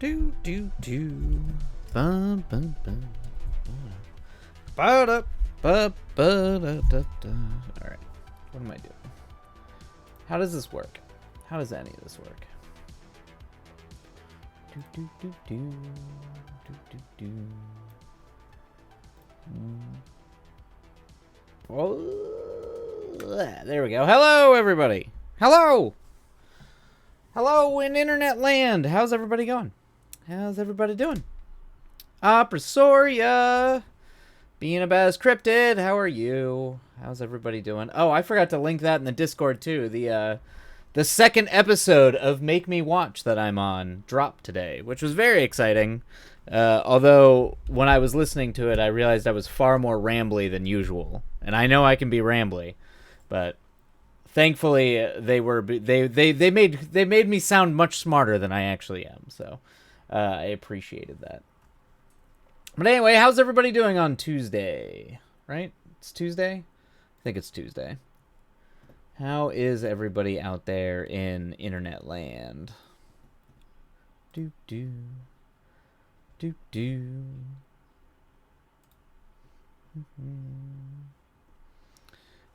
Do do do. Bum bum bum. Ba da ba ba da da da. All right. What am I doing? How does this work? How does any of this work? Do do do do do do do. Oh, there we go. Hello, everybody. Hello. Hello in internet land. How's everybody going? How's everybody doing? Presoria. Being about as cryptid. How are you? How's everybody doing? Oh, I forgot to link that in the Discord too. The second episode of Make Me Watch that I'm on dropped today, which was very exciting. Although when I was listening to it, I realized I was far more rambly than usual, and I know I can be rambly, but thankfully they made me sound much smarter than I actually am. So I appreciated that. But anyway, how's everybody doing on Tuesday? Right? It's Tuesday? I think it's Tuesday. How is everybody out there in internet land? Do do do do.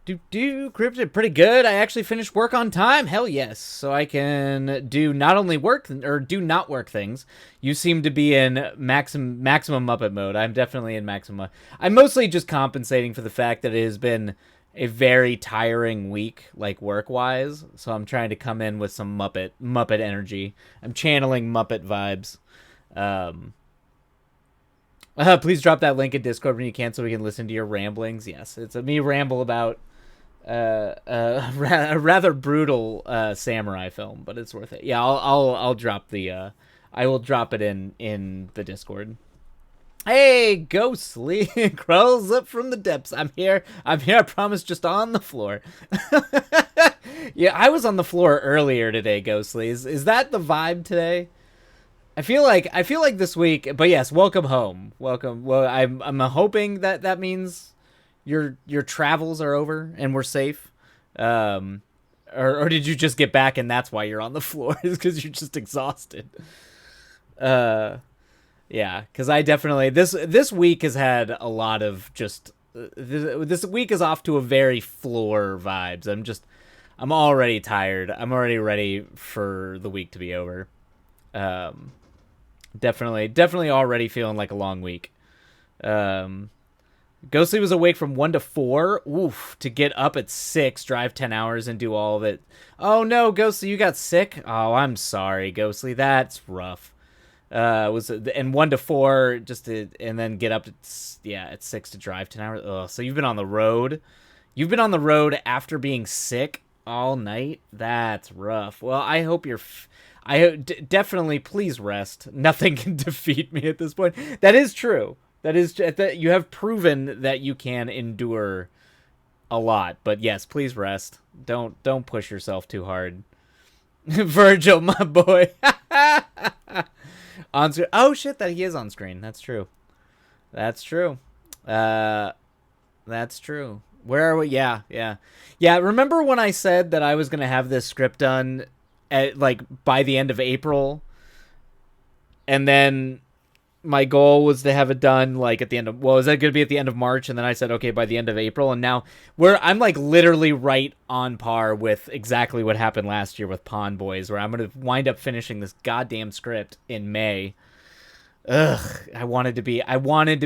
Cryptid, pretty good. I actually finished work on time. Hell yes. So I can do not only work or do not work things. You seem to be in maximum Muppet mode. I'm definitely in maximum. I'm mostly just compensating for the fact that it has been a very tiring week, like work-wise. So I'm trying to come in with some Muppet energy. I'm channeling Muppet vibes. Please drop that link in Discord when you can so we can listen to your ramblings. Yes, it's me ramble about a rather brutal samurai film, but it's worth it. Yeah, I'll drop the I will drop it in the Discord. Hey, Ghostly crawls up from the depths. I'm here. I promise, just on the floor. Yeah, I was on the floor earlier today, Ghostly. Is that the vibe today? I feel like this week, but yes, welcome home. Welcome. Well, I'm hoping that means your travels are over and we're safe. Or did you just get back and that's why you're on the floor? Is because you're just exhausted. Yeah, because I definitely this week has had a lot of just this week is off to a very floor vibes. I'm already tired. I'm already ready for the week to be over. Definitely already feeling like a long week. Ghostly was awake from 1 to 4. Oof, to get up at 6, drive 10 hours and do all of it. Oh no, Ghostly, you got sick? Oh, I'm sorry, Ghostly. That's rough. And 1 to 4 and then get up at 6 to drive 10 hours. Oh, so you've been on the road. You've been on the road after being sick all night. That's rough. Well, I hope you're definitely please rest. Nothing can defeat me at this point. That is true. That you have proven that you can endure a lot. But yes, please rest. Don't push yourself too hard. Virgil, my boy. On screen. Oh shit, that he is on screen. That's true. That's true. That's true. Where are we? Yeah. Remember when I said that I was gonna have this script done at by the end of April, and then my goal was to have it done at the end of, well, is that going to be at the end of March? And then I said, okay, by the end of April. And now I'm literally right on par with exactly what happened last year with Pawn Boys, where I'm going to wind up finishing this goddamn script in May. Ugh, I wanted to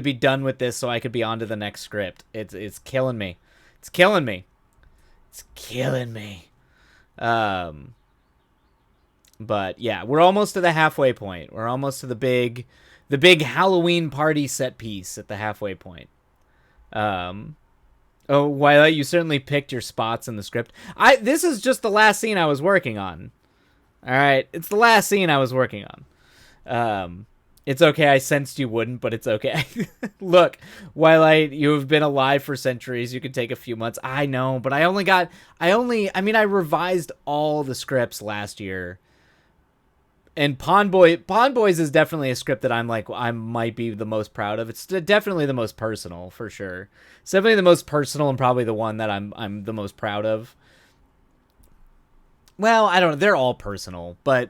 be done with this so I could be on to the next script. It's killing me. It's killing me. But yeah, we're almost to the halfway point. We're almost to the big Halloween party set piece at the halfway point. Oh, Twilight, you certainly picked your spots in the script. This is just the last scene I was working on. All right, it's the last scene I was working on. It's okay. I sensed you wouldn't, but it's okay. Look, Twilight, you have been alive for centuries. You could take a few months. I know, but I revised all the scripts last year. And Pawn Boys is definitely a script that I might be the most proud of. It's definitely the most personal, for sure. It's definitely the most personal and probably the one that I'm the most proud of. Well, I don't know. They're all personal, but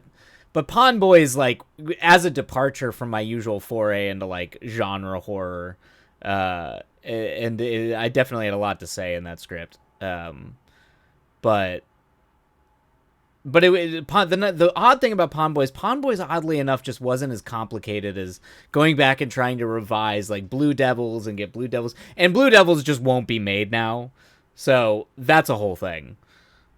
But Pond Boys, like, as a departure from my usual foray into like genre horror, I definitely had a lot to say in that script. But the odd thing about Pond Boys, oddly enough, just wasn't as complicated as going back and trying to revise like Blue Devils and get Blue Devils, and Blue Devils just won't be made now, so that's a whole thing.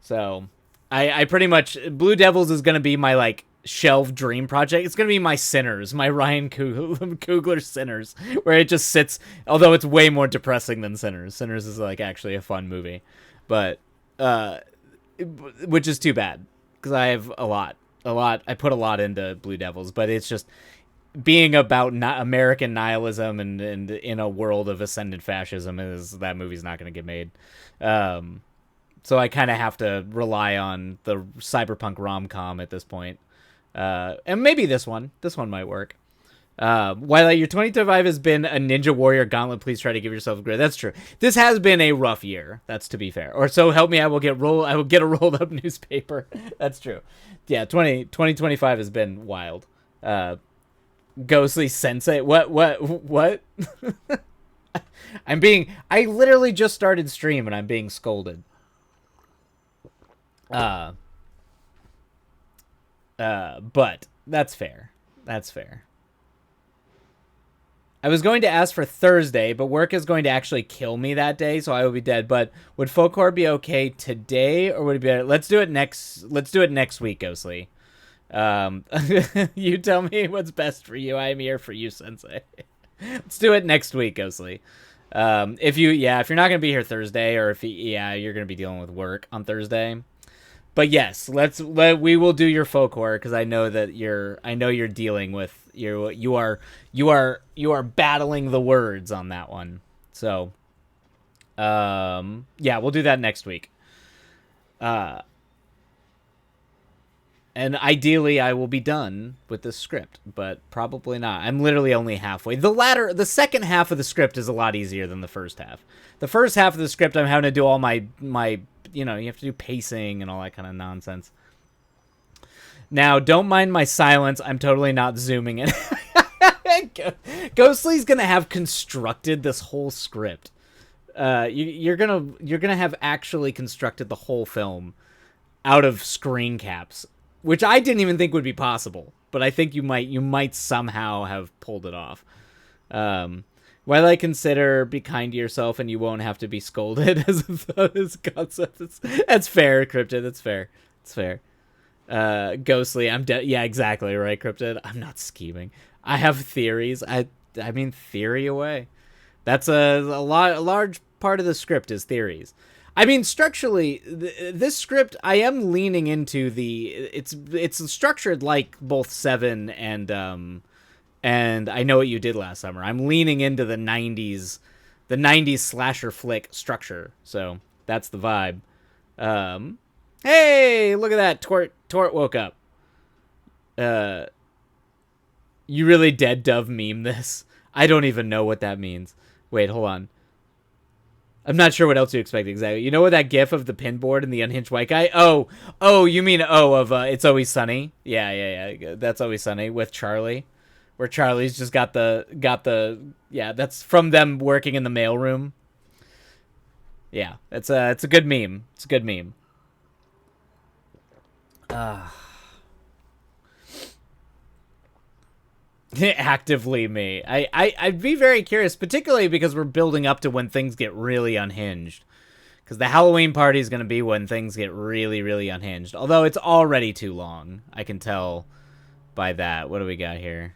So I pretty much, Blue Devils is gonna be my like shelf dream project. It's gonna be my Sinners, my Ryan Coogler Sinners, where it just sits. Although it's way more depressing than Sinners. Sinners is like actually a fun movie, but which is too bad because I have a lot. I put a lot into Blue Devils, but it's just being about American nihilism and in a world of ascendant fascism, is that movie's not going to get made. So I kind of have to rely on the cyberpunk rom-com at this point. And maybe this one might work. While your 2025 has been a Ninja Warrior gauntlet, please try to give yourself a grade. That's true. This has been a rough year. That's to be fair. Or so help me, I will get a rolled up newspaper. That's true. Yeah, 2025 has been wild. Ghostly Sensei. What? I literally just started stream and I'm being scolded. But that's fair. I was going to ask for Thursday, but work is going to actually kill me that day, so I will be dead. But would folk horror be okay today, or would it be better? Let's do it next week, Ghostly. You tell me what's best for you. I am here for you, Sensei. Let's do it next week, Ghostly. If you're not gonna be here Thursday, or if you're gonna be dealing with work on Thursday. But yes, we will do your folk horror, because I know you're dealing with you are battling the words on that one. So we'll do that next week. And ideally I will be done with this script, but probably not. I'm literally only halfway. The second half of the script is a lot easier than the first half. The first half of the script, I'm having to do all my you have to do pacing and all that kind of nonsense. Now, don't mind my silence. I'm totally not zooming in. Ghostly's gonna have constructed this whole script. You're gonna have actually constructed the whole film out of screen caps, which I didn't even think would be possible. But I think you might somehow have pulled it off. While I consider be kind to yourself and you won't have to be scolded as a concept. That's fair, Cryptid. That's fair. It's fair. Ghostly, yeah, exactly right, Cryptid. I'm not scheming. I have theories. I mean, theory away. That's a large part of the script is theories. I mean, structurally, this script, I am leaning into it's structured like both Seven and I Know What You Did Last Summer. I'm leaning into the 90s slasher flick structure. So that's the vibe. Hey, look at that. Tort woke up. You really dead dove meme this? I don't even know what that means. Wait, hold on. I'm not sure what else you expect exactly. You know what that gif of the pinboard and the unhinged white guy? Oh, you mean of It's Always Sunny? Yeah. That's Always Sunny with Charlie. Where Charlie's just got the that's from them working in the mailroom. Yeah, it's a good meme. It's a good meme. Actively me. I'd be very curious, particularly because we're building up to when things get really unhinged. Because the Halloween party is going to be when things get really, really unhinged. Although it's already too long. I can tell by that. What do we got here?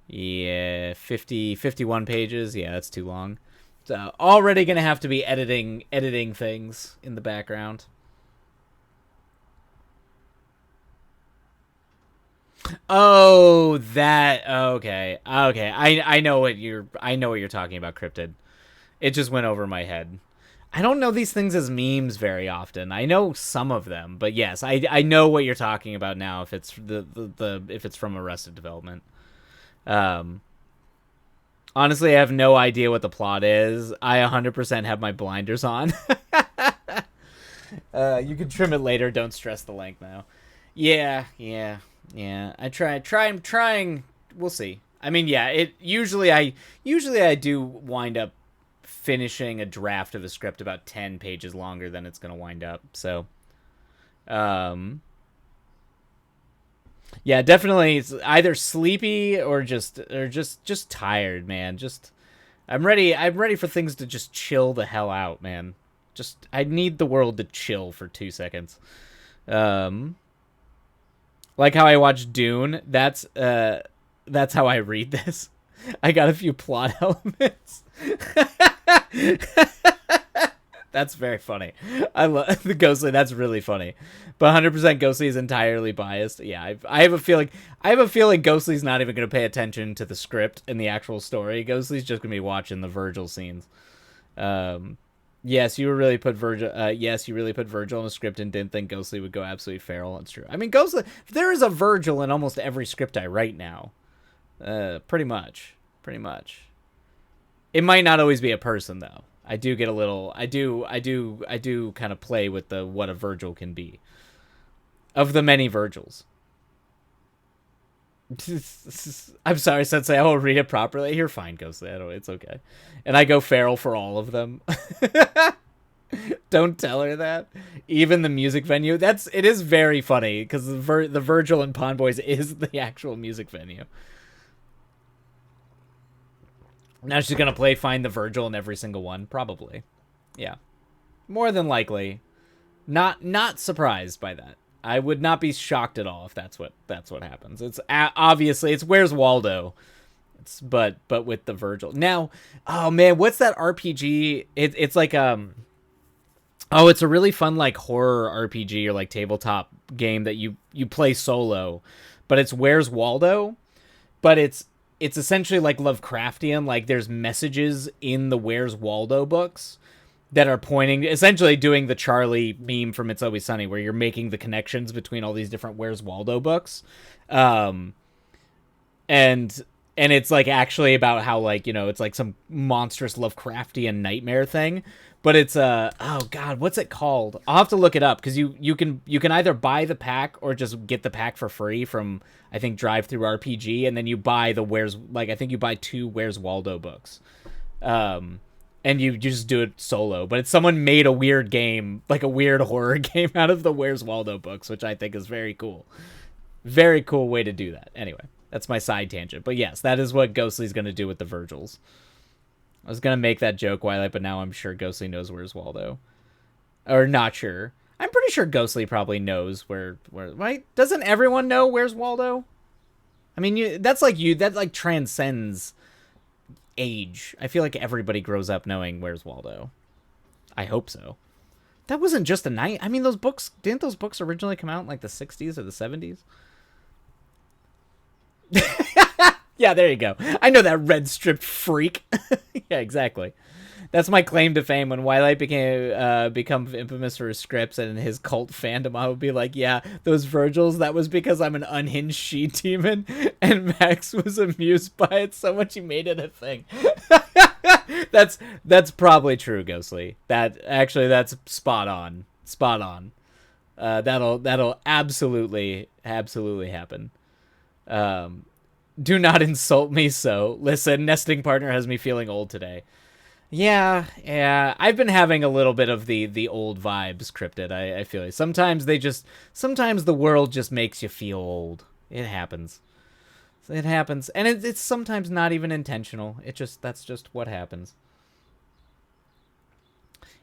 Yeah, 51 pages. Yeah, that's too long. So already going to have to be editing things in the background. Oh, that okay. I know what you're talking about, Cryptid. It just went over my head. I don't know these things as memes very often. I know some of them, but yes, I know what you're talking about now. If it's if it's from Arrested Development. Honestly, I have no idea what the plot is. I 100% have my blinders on. You can trim it later. Don't stress the length now. Yeah. Yeah, I'm trying. We'll see. I mean, yeah. It usually I do wind up finishing a draft of a script about 10 pages longer than it's gonna wind up. So, um, yeah, definitely it's either sleepy or just tired, man. Just I'm ready for things to just chill the hell out, man. Just I need the world to chill for 2 seconds. Um, like how I watched Dune. That's how I read this. I got a few plot elements. That's very funny. I love the Ghostly. That's really funny. But 100% Ghostly is entirely biased. Yeah, I have a feeling. I have a feeling Ghostly's not even going to pay attention to the script and the actual story. Ghostly's just going to be watching the Virgil scenes. Um, yes, you really put Virgil. Yes, you really put Virgil in a script and didn't think Ghostly would go absolutely feral. That's true. I mean, Ghostly. There is a Virgil in almost every script I write now. Pretty much. Pretty much. It might not always be a person though. I do get a little. I do kind of play with the what a Virgil can be. Of the many Virgils. I'm sorry, Sensei. I will read it properly. You're fine, Ghostly. I don't. It's okay. And I go feral for all of them. Don't tell her that. Even the music venue. It is very funny because the Virgil and Pond Boys is the actual music venue. Now she's gonna play Find the Virgil in every single one, probably. Yeah, more than likely. Not surprised by that. I would not be shocked at all if that's what happens. It's obviously it's Where's Waldo. But with the Virgil. Now, oh man, what's that RPG? It's like oh, it's a really fun like horror RPG or like tabletop game that you play solo, but it's Where's Waldo, but it's essentially like Lovecraftian. Like there's messages in the Where's Waldo books that are pointing, essentially doing the Charlie meme from It's Always Sunny, where you're making the connections between all these different Where's Waldo books. And it's like actually about how like, you know, it's like some monstrous Lovecraftian nightmare thing. But it's oh god, what's it called? I'll have to look it up because you can either buy the pack or just get the pack for free from I think Drive Through RPG, and then you buy the Where's like I think you buy 2 Where's Waldo books, and you just do it solo. But it's someone made a weird game, like a weird horror game out of the Where's Waldo books, which I think is very cool. Very cool way to do that. Anyway, that's my side tangent. But yes, that is what Ghostly's going to do with the Virgils. I was going to make that joke, Twilight, but now I'm sure Ghostly knows Where's Waldo. Or not sure. I'm pretty sure Ghostly probably knows where right? Doesn't everyone know Where's Waldo? I mean, that like transcends age. I feel like everybody grows up knowing Where's Waldo. I hope so. That wasn't just a night. I mean, didn't those books originally come out in like the 60s or the 70s? Yeah, there you go. I know that red stripped freak. Yeah, exactly. That's my claim to fame. When Twilight become infamous for his scripts and his cult fandom, I would be like, yeah, those Virgils, that was because I'm an unhinged she-demon, and Max was amused by it so much he made it a thing. That's probably true, Ghostly. That's spot on. Spot on. That'll absolutely happen. Do not insult me so. Listen, nesting partner has me feeling old today. Yeah. I've been having a little bit of the old vibes, Cryptid. I feel like sometimes the world just makes you feel old. It happens. It happens, and it's sometimes not even intentional. That's just what happens.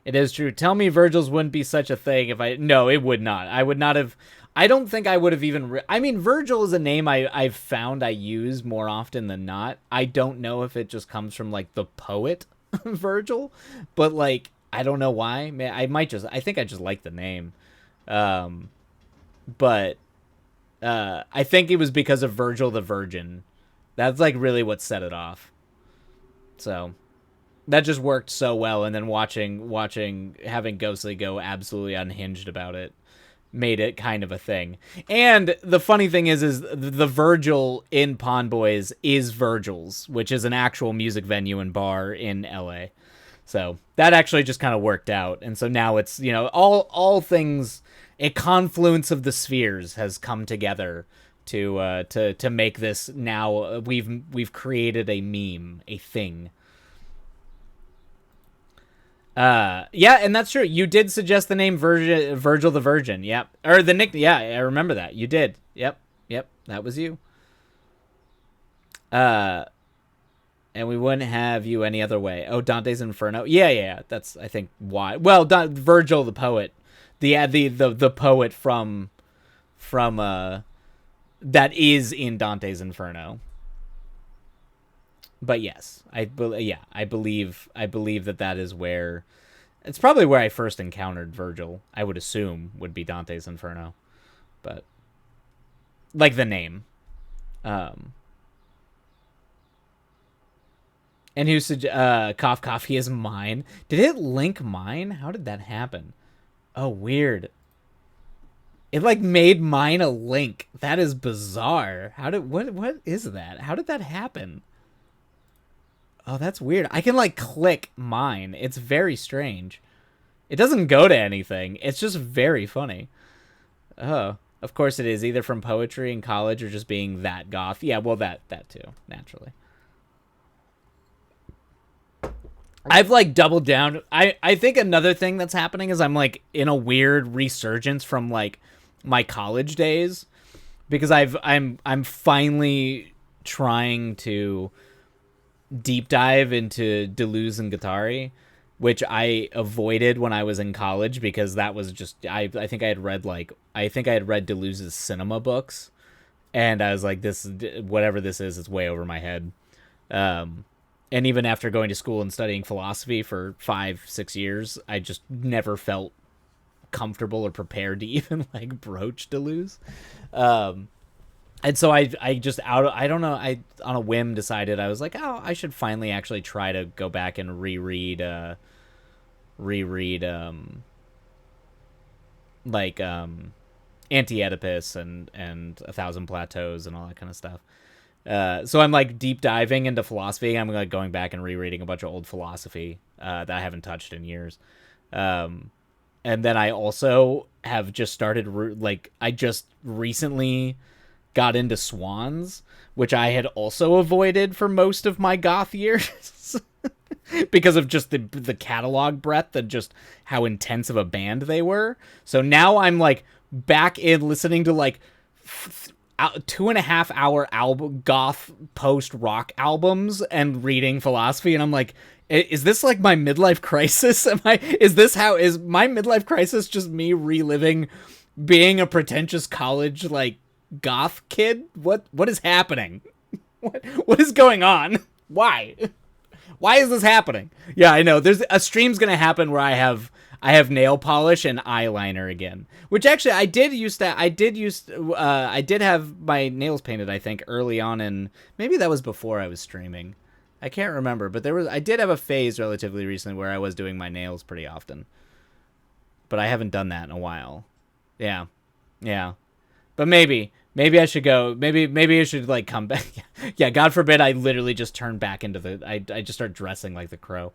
It is true. Tell me Virgils wouldn't be such a thing if I... No, it would not. I would not have... I don't think I would have even... I mean, Virgil is a name I've found I use more often than not. I don't know if it just comes from, like, the poet Virgil, but, like, I don't know why. I think I just like the name. But I think it was because of Virgil the Virgin. That's, like, really what set it off. So... that just worked so well, and then having Ghostly go absolutely unhinged about it made it kind of a thing. And the funny thing is the Virgil in Pond Boys is Virgil's, which is an actual music venue and bar in LA. So that actually just kind of worked out. And so now it's, all things, a confluence of the spheres has come together to make this now. We've created a meme, a thing. Yeah, and that's true. You did suggest the name Virgil the Virgin. Yep, or the nick. Yeah, I remember that. You did. Yep, that was you. And we wouldn't have you any other way. Oh, Dante's Inferno. Yeah. That's, I think, why. Well, Virgil the poet, the poet from that is in Dante's Inferno. But yes, I believe that is where, it's probably where I first encountered Virgil. I would assume would be Dante's Inferno, but like the name. And who cough cough, he is mine. Did it link mine? How did that happen? Oh, weird. It like made mine a link. That is bizarre. What is that? How did that happen? Oh, that's weird. I can like click mine. It's very strange. It doesn't go to anything. It's just very funny. Oh, of course it is, either from poetry in college or just being that goth. Yeah, well that too, naturally. I've like doubled down. I think another thing that's happening is I'm like in a weird resurgence from like my college days, because I'm finally trying to deep dive into Deleuze and Guattari, which I avoided when I was in college because that was just I think I had read Deleuze's cinema books, and I was like, this, whatever this is, it's way over my head. And even after going to school and studying philosophy for 5-6 years, I just never felt comfortable or prepared to even like broach Deleuze. And so I just I don't know, I on a whim decided, I was like, oh, I should finally actually try to go back and reread Anti-Oedipus and A Thousand Plateaus and all that kind of stuff. So I'm like deep diving into philosophy. I'm like going back and rereading a bunch of old philosophy that I haven't touched in years. And then I also have just started I just recently got into Swans, which I had also avoided for most of my goth years because of just the catalog breadth and just how intense of a band they were. So now I'm like back in listening to like 2.5 hour album goth post rock albums and reading philosophy, and I'm like, is this like my midlife crisis? Is my midlife crisis just me reliving being a pretentious college like goth kid? What is happening? What is going on? Why is this happening? Yeah, I know there's a stream's gonna happen where I have nail polish and eyeliner again, which actually I did have my nails painted, I think, early on, and maybe that was before I was streaming. I can't remember, but I did have a phase relatively recently where I was doing my nails pretty often, but I haven't done that in a while. Yeah. But maybe I should go. Maybe I should like come back. Yeah, God forbid I literally just turn back into I just start dressing like the Crow.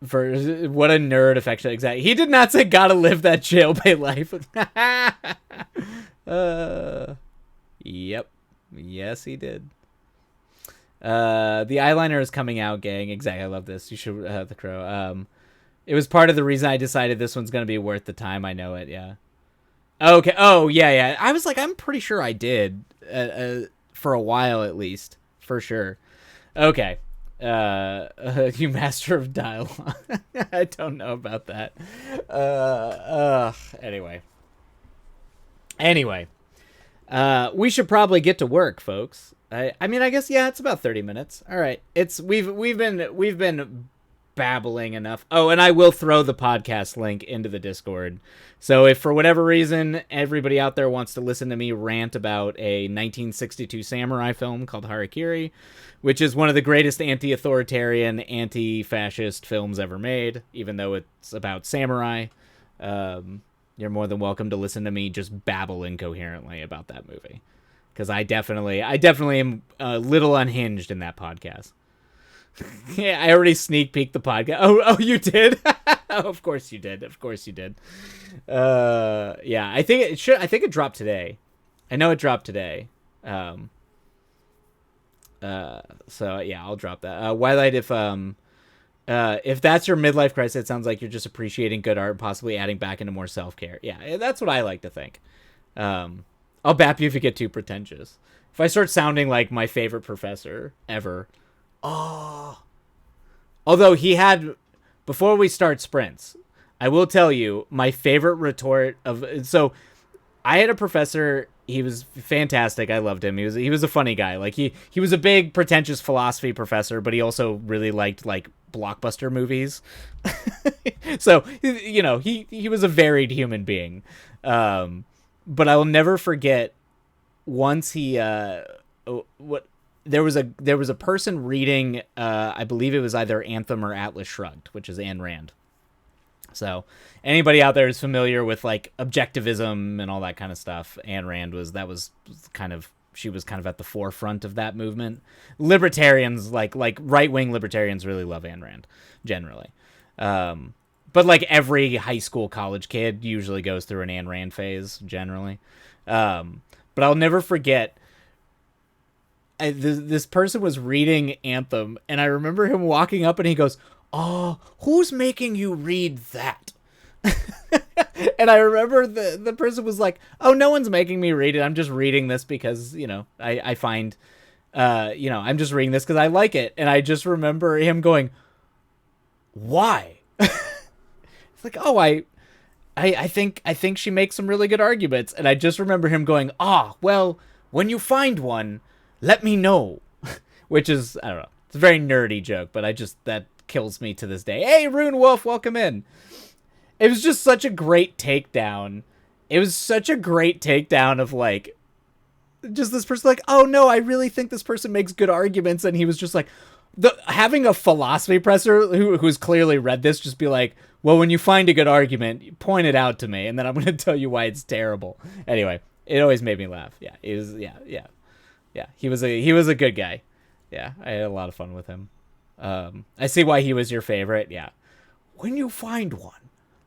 For what a nerd affection, exactly. He did not say gotta live that jailbait life. Yep. Yes, he did. The eyeliner is coming out, gang. Exactly. I love this. You should have the Crow. It was part of the reason I decided this one's gonna be worth the time. I know it. Yeah. Okay. Oh yeah. I was like, I'm pretty sure I did for a while at least, for sure. Okay. You master of dialogue. I don't know about that. Anyway. We should probably get to work, folks. I mean, I guess, yeah, it's about 30 minutes. All right. We've been babbling enough. Oh, and I will throw the podcast link into the Discord. So if for whatever reason everybody out there wants to listen to me rant about a 1962 samurai film called Harakiri, which is one of the greatest anti-authoritarian, anti-fascist films ever made, even though it's about samurai, you're more than welcome to listen to me just babble incoherently about that movie, because I definitely am a little unhinged in that podcast. Yeah, I already sneak peeked the podcast. Oh, you did? Of course you did. Of course you did. Yeah, I think it should. I think it dropped today. I know it dropped today. Um, so yeah, I'll drop that. Wildlight, if that's your midlife crisis, it sounds like you're just appreciating good art, possibly adding back into more self care. Yeah, that's what I like to think. I'll bap you if you get too pretentious. If I start sounding like my favorite professor ever, oh. Although he had, before we start sprints, I will tell you my favorite retort of. So I had a professor. He was fantastic. I loved him. He was a funny guy. Like he was a big pretentious philosophy professor, but he also really liked like blockbuster movies. So he was a varied human being. But I will never forget once he what there was a person reading I believe it was either Anthem or Atlas Shrugged, which is Ayn Rand. So anybody out there is familiar with like objectivism and all that kind of stuff. Ayn Rand she was kind of at the forefront of that movement. Libertarians, like right-wing libertarians, really love Ayn Rand generally. But like every high school, college kid usually goes through an Ayn Rand phase generally. But I'll never forget this person was reading Anthem, and I remember him walking up and he goes, "Oh, who's making you read that?" And I remember the person was like, "Oh, no one's making me read it. I'm just reading this because, I find, I'm just reading this because I like it." And I just remember him going, "Why?" It's like, "Oh, I think she makes some really good arguments." And I just remember him going, "Well, when you find one, let me know." Which is, I don't know. It's a very nerdy joke, but that kills me to this day. Hey, Rune Wolf, welcome in. It was just such a great takedown. It was such a great takedown of like, just this person like, "Oh no, I really think this person makes good arguments." And he was just like, having a philosophy professor who's clearly read this just be like, "Well, when you find a good argument, point it out to me, and then I'm going to tell you why it's terrible." Anyway, it always made me laugh. Yeah, it was, yeah. He was a good guy. Yeah, I had a lot of fun with him. I see why he was your favorite. Yeah. When you find one,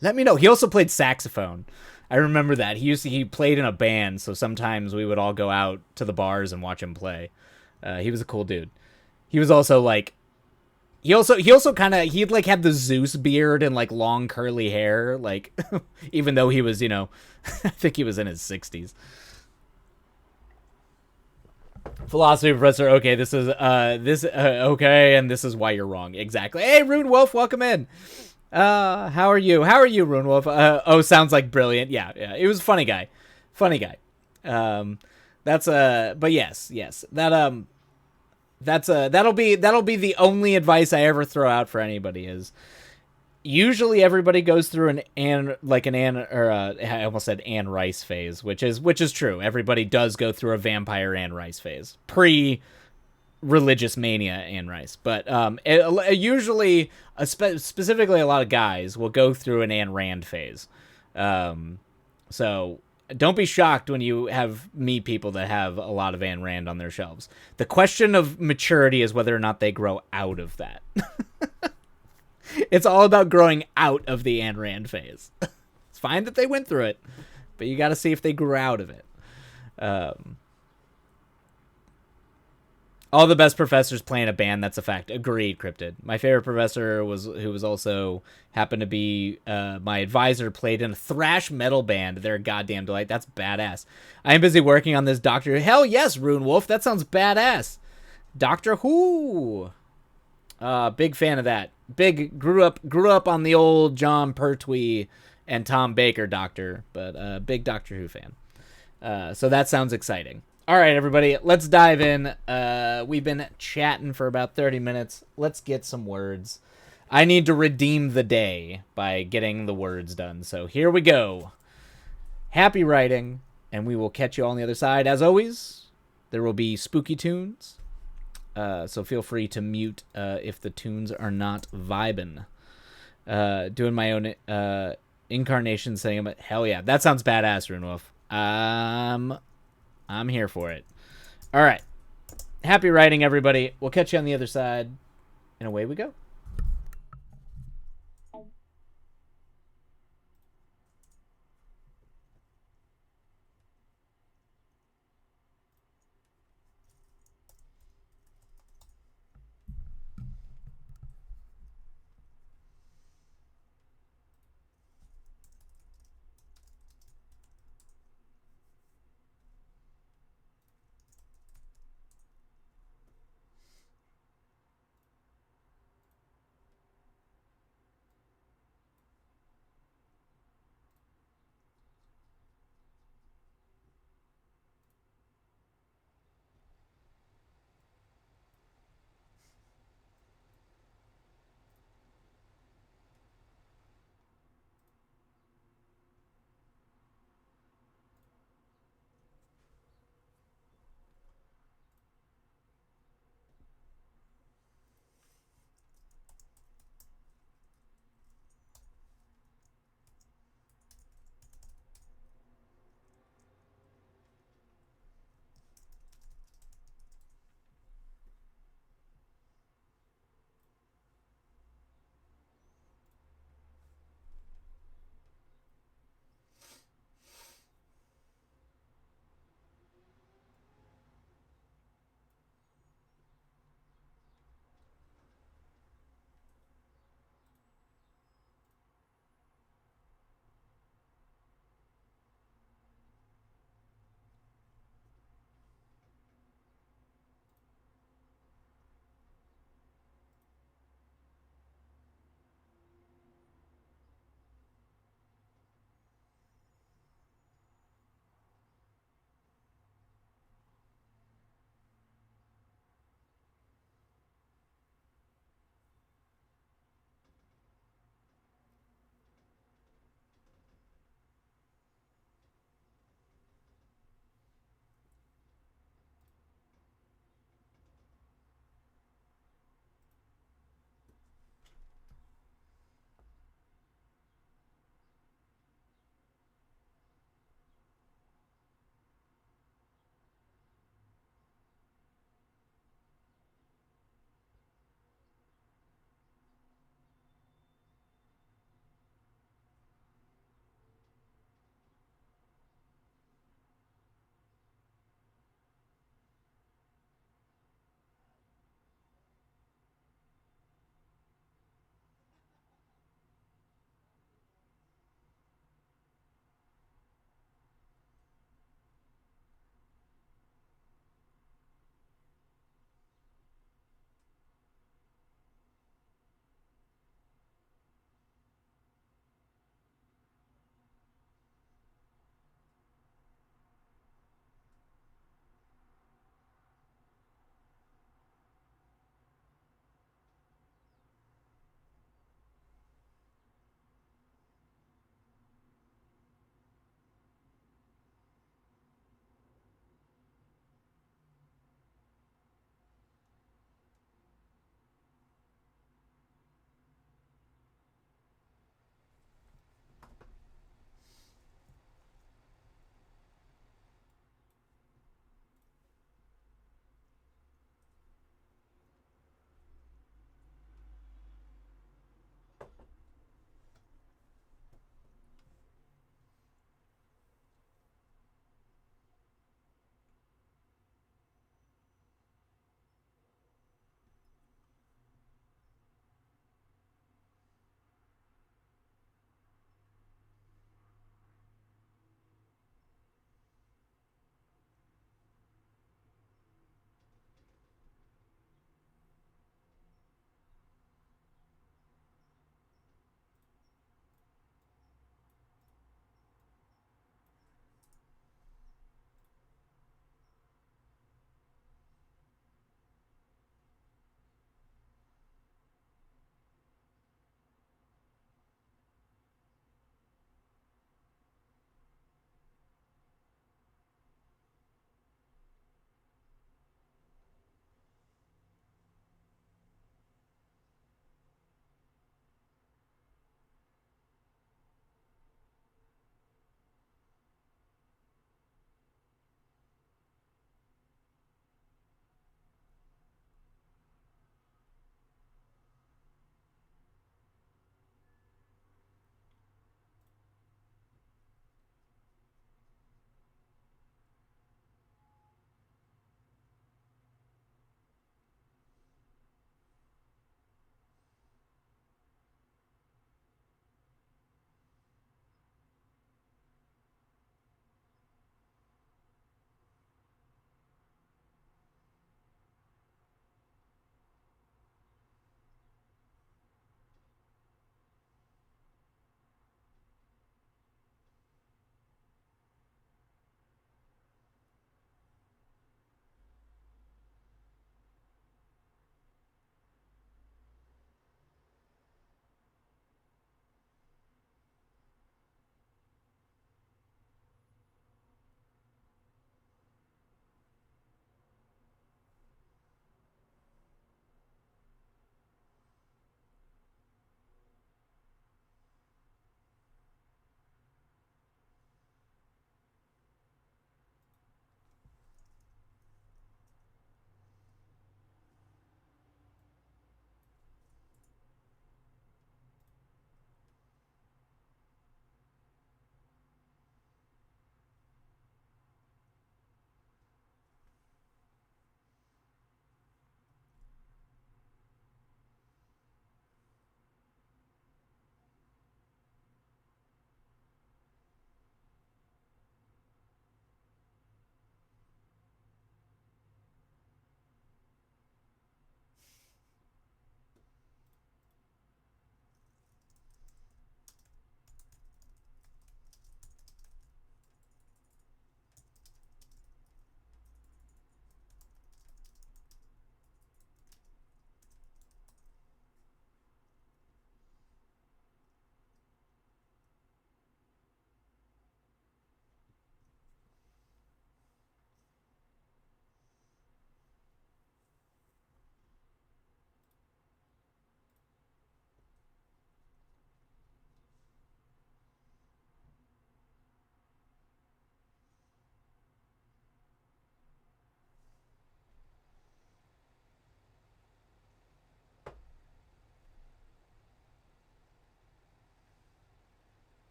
let me know. He also played saxophone. I remember that. He played in a band, so sometimes we would all go out to the bars and watch him play. He was a cool dude. He was also like, he also kind of, he'd like had the Zeus beard and like long curly hair, like, even though he was, I think he was in his 60s. Philosophy professor. Okay, this is okay, and this is why you're wrong. Exactly. Hey, Rune Wolf, welcome in. How are you? How are you, Rune Wolf? Sounds like brilliant. Yeah. He was a funny guy. But yes. That'll be the only advice I ever throw out for anybody is usually everybody goes through I almost said Anne Rice phase, which is true. Everybody does go through a vampire Anne Rice phase, pre-religious mania Anne Rice. But usually, specifically, a lot of guys will go through an Anne Rand phase. So don't be shocked when you meet people that have a lot of Anne Rand on their shelves. The question of maturity is whether or not they grow out of that. It's all about growing out of the Ayn Rand phase. It's fine that they went through it, but you got to see if they grew out of it. All the best professors play in a band. That's a fact. Agreed, Cryptid. My favorite professor who was also happened to be my advisor, played in a thrash metal band. They're a goddamn delight. That's badass. I am busy working on this Doctor Who. Hell yes, Rune Wolf. That sounds badass. Doctor Who. Big fan of that. Grew up on the old John Pertwee and Tom Baker Doctor, but big Doctor Who fan. So that sounds exciting. All right, everybody, let's dive in. We've been chatting for about 30 minutes. Let's get some words. I need to redeem the day by getting the words done. So here we go. Happy writing, and we will catch you all on the other side. As always, there will be spooky tunes. So feel free to mute if the tunes are not vibing. Doing my own incarnation saying about hell yeah. That sounds badass, Runewolf. I'm here for it. All right. Happy writing, everybody. We'll catch you on the other side. And away we go.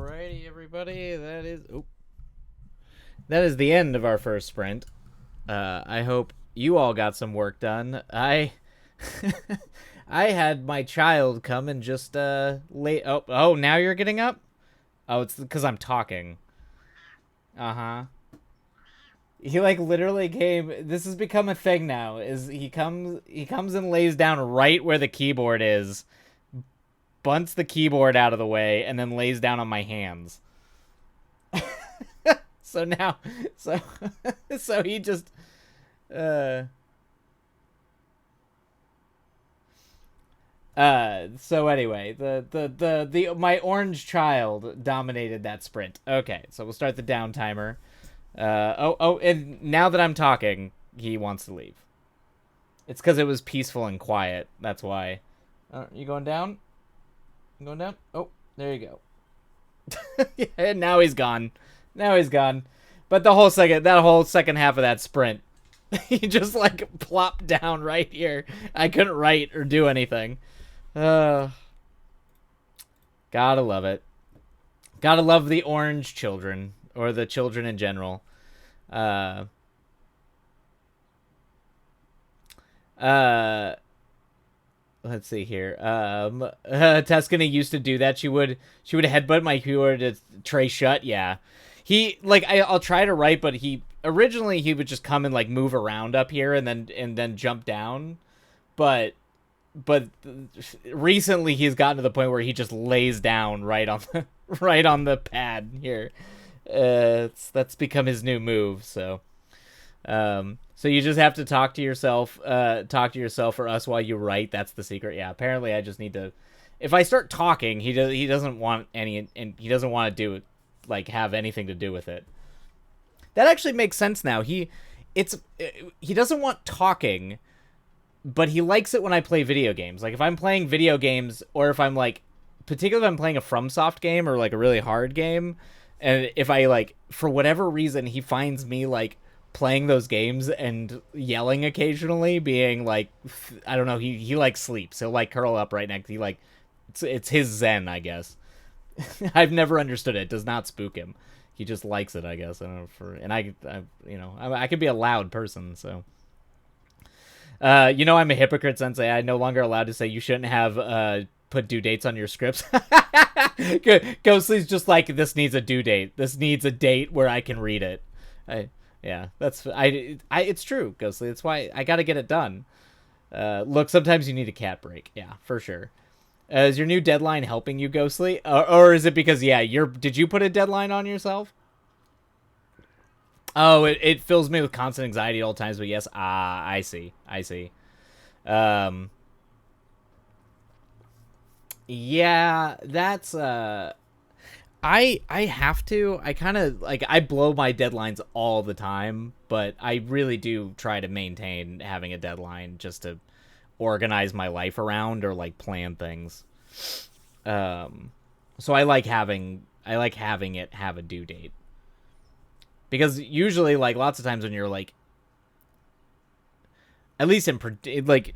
Alrighty, everybody. That is the end of our first sprint. I hope you all got some work done. I had my child come and just lay. Oh, now you're getting up. Oh, it's because I'm talking. Uh-huh. He like literally came. This has become a thing now. Is he comes and lays down right where the keyboard is, bunts the keyboard out of the way, and then lays down on my hands. So now, so he just, so anyway, my orange child dominated that sprint. Okay, so we'll start the down timer. And now that I'm talking, he wants to leave. It's because it was peaceful and quiet. That's why. You going down? You going down? Oh, there you go. And now he's gone. But that whole second half of that sprint, he just like plopped down right here. I couldn't write or do anything. Gotta love it. Gotta love the orange children, or the children in general. Let's see here. Tuscany used to do that. She would headbutt my keyboard to tray shut. Yeah. He I'll try to write, but originally he would just come and like move around up here and then jump down. But recently he's gotten to the point where he just lays down right on the pad here. That's become his new move. So you just have to talk to yourself or us while you write. That's the secret. Yeah. Apparently I just need to, if I start talking, he doesn't want any, and he doesn't want to do it, like have anything to do with it. That actually makes sense now. He doesn't want talking, but he likes it when I play video games. Like if I'm playing video games, or if I'm like, particularly if I'm playing a FromSoft game or like a really hard game, and if I like, for whatever reason, he finds me like playing those games and yelling occasionally, being like, I don't know, he like sleeps. He'll like curl up right next. He like, it's his zen, I guess. I've never understood it. It does not spook him. He just likes it, I guess. I don't know. I could be a loud person, so. I'm a hypocrite, Sensei. I'm no longer allowed to say you shouldn't have put due dates on your scripts. Ghostly's just like, this needs a due date. This needs a date where I can read it. It's true, Ghostly. That's why I got to get it done. Look, sometimes you need a cat break. Yeah, for sure. Is your new deadline helping you, Ghostly? Or is it because, did you put a deadline on yourself? Oh, it fills me with constant anxiety at all times, but yes, I see. Yeah, that's, I have to, I kind of, like, I blow my deadlines all the time, but I really do try to maintain having a deadline just to organize my life around or like plan things. So I like having it have a due date, because usually, like, lots of times when you're like, at least in like,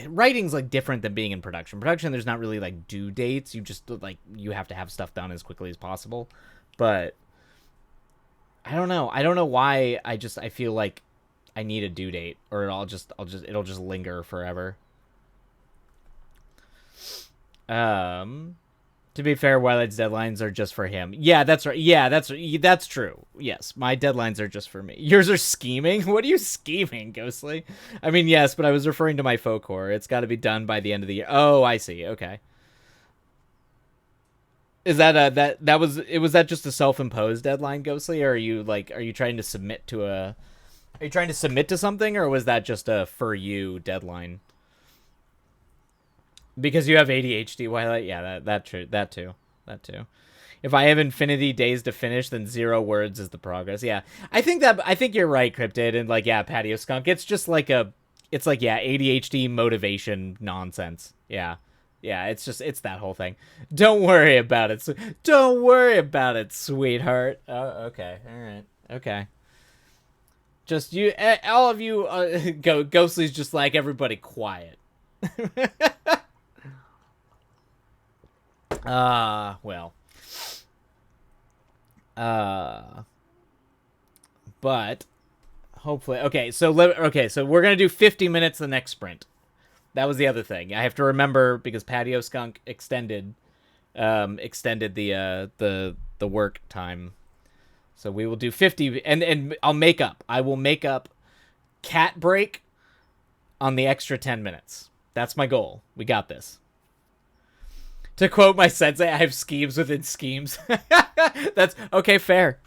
writing's like different than being in production. There's not really like due dates. You just like, you have to have stuff done as quickly as possible. But I don't know why I feel like I need a due date, or it'll just linger forever. To be fair, Wilight's deadlines are just for him. Yeah, that's right. Yeah, that's true. Yes, my deadlines are just for me. Yours are scheming? What are you scheming, Ghostly? I mean, yes, but I was referring to my faux core. It's got to be done by the end of the year. Oh, I see. Okay. Is that was that just a self-imposed deadline, Ghostly, or are you trying to submit to something, or was that just a for you deadline? Because you have ADHD, Twilight. Yeah, that too. If I have infinity days to finish, then 0 words is the progress. Yeah, I think you're right, Cryptid, and like, yeah, Patio Skunk. It's just like ADHD motivation nonsense. Yeah, it's that whole thing. Don't worry about it. Don't worry about it, sweetheart. Oh, okay, all right, okay. Just you, all of you. Ghostly's just like, everybody quiet. Well. Uh, but hopefully, okay. So so we're gonna do 50 minutes the next sprint. That was the other thing. I have to remember because Patio Skunk extended the work time. So we will do 50, and I'll make up. I will make up cat break on the extra 10 minutes. That's my goal. We got this. To quote my sensei, I have schemes within schemes. That's okay. Fair.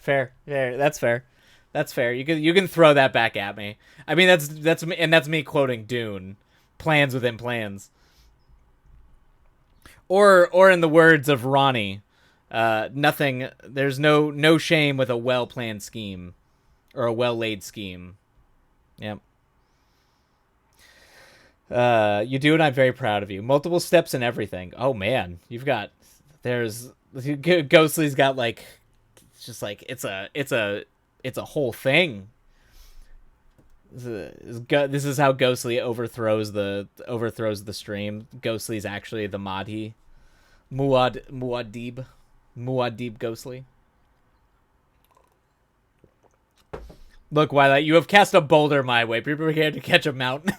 That's fair. That's fair. You can throw that back at me. I mean, that's me quoting Dune. Plans within plans. Or in the words of Ronnie, nothing. There's no shame with a well planned scheme, or a well laid scheme. Yep. You do, and I'm very proud of you. Multiple steps and everything. Oh man, Ghostly's got like, it's just like it's a whole thing. This is how Ghostly overthrows the stream. Ghostly's actually the Madhi, Muad'Dib Ghostly. Look, Twilight, you have cast a boulder my way. Be prepared to catch a mountain.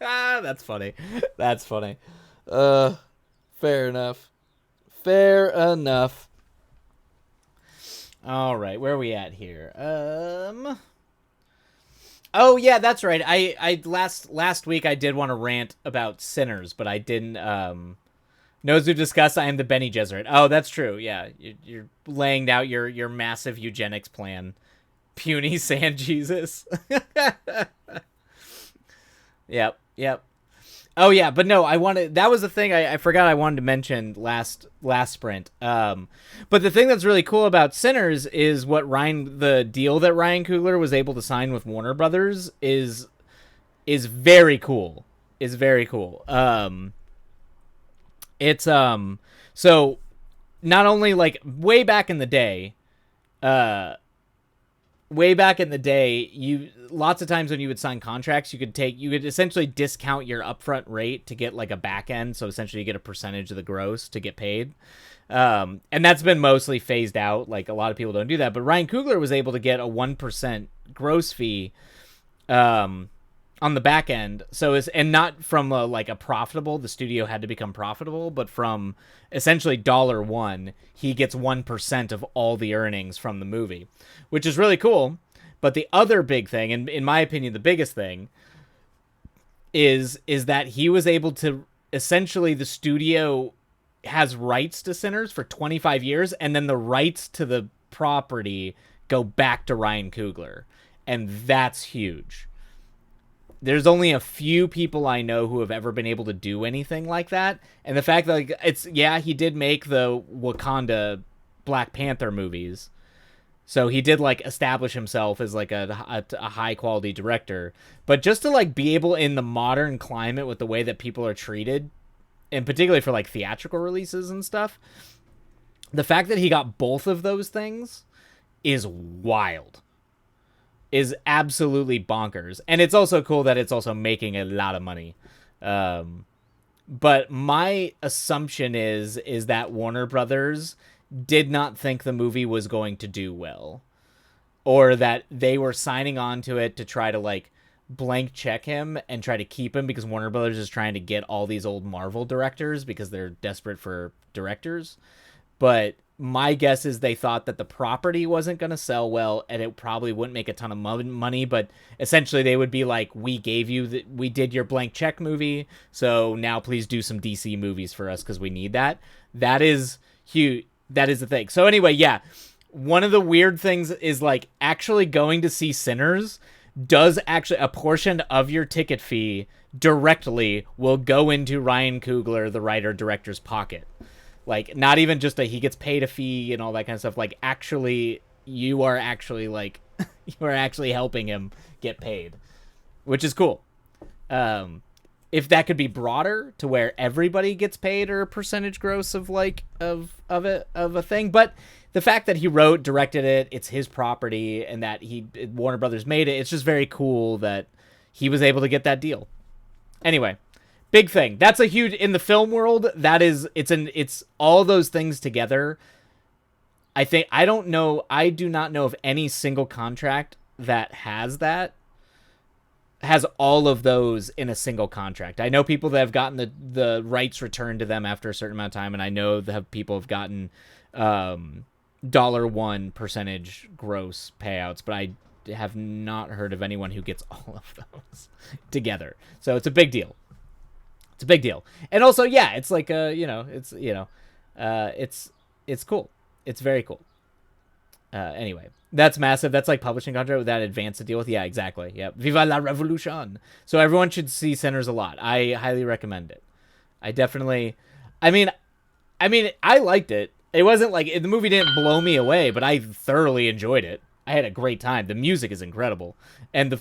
That's funny. That's funny. Fair enough. Fair enough. All right, where are we at here? Oh yeah, that's right. I last week I did want to rant about Sinners, but I didn't. Knows who discussed. I am the Benny Gesserit. Oh, that's true. Yeah, you're laying out your massive eugenics plan. Puny Sand Jesus. Yep. Oh yeah, but no, that was the thing I forgot I wanted to mention last sprint. But the thing that's really cool about Sinners is the deal that Ryan Coogler was able to sign with Warner Brothers is very cool. Is very cool. It's so not only like way back in the day, lots of times when you would sign contracts, you could essentially discount your upfront rate to get like a back end. So essentially you get a percentage of the gross to get paid. And that's been mostly phased out. Like a lot of people don't do that, but Ryan Coogler was able to get a 1% gross fee, on the back end. And not from the studio had to become profitable, but from essentially $1, he gets 1% of all the earnings from the movie, which is really cool. But the other big thing, and in my opinion, the biggest thing is that he was able to essentially, the studio has rights to Sinners for 25 years. And then the rights to the property go back to Ryan Coogler. And that's huge. There's only a few people I know who have ever been able to do anything like that. And the fact that he did make the Wakanda Black Panther movies. So he did like establish himself as like a high quality director, but just to like be able in the modern climate with the way that people are treated, and particularly for like theatrical releases and stuff, the fact that he got both of those things is wild. Is absolutely bonkers. And it's also cool that it's also making a lot of money. But my assumption is that Warner Brothers did not think the movie was going to do well, or that they were signing on to it to try to like blank check him and try to keep him, because Warner Brothers is trying to get all these old Marvel directors because they're desperate for directors. But my guess is they thought that the property wasn't going to sell well, and it probably wouldn't make a ton of money, but essentially they would be like, we did your blank check movie, so now please do some DC movies for us because we need that. That is huge. That is the thing. So anyway, yeah, one of the weird things is like actually going to see Sinners does actually, a portion of your ticket fee directly will go into Ryan Coogler, the writer director's pocket. Like, not even just he gets paid a fee and all that kind of stuff. Like, actually, you are actually helping him get paid, which is cool. If that could be broader to where everybody gets paid or a percentage gross of a thing, but the fact that he wrote, directed it, it's his property, and that Warner Brothers made it, it's just very cool that he was able to get that deal. Anyway. Big thing. That's a huge, in the film world, it's all those things together. I don't know. I do not know of any single contract that has all of those in a single contract. I know people that have gotten the rights returned to them after a certain amount of time, and I know that people have gotten $1 percentage gross payouts, but I have not heard of anyone who gets all of those together. So it's a big deal. It's a big deal. And also, yeah, it's like it's cool. It's very cool. Anyway, that's massive. That's like publishing contract with that advance to deal with. Yeah, exactly. Yep. Viva la revolution. So everyone should see Sinners a lot. I highly recommend it. I definitely, I mean, I liked it. It wasn't like the movie didn't blow me away, but I thoroughly enjoyed it. I had a great time. The music is incredible. And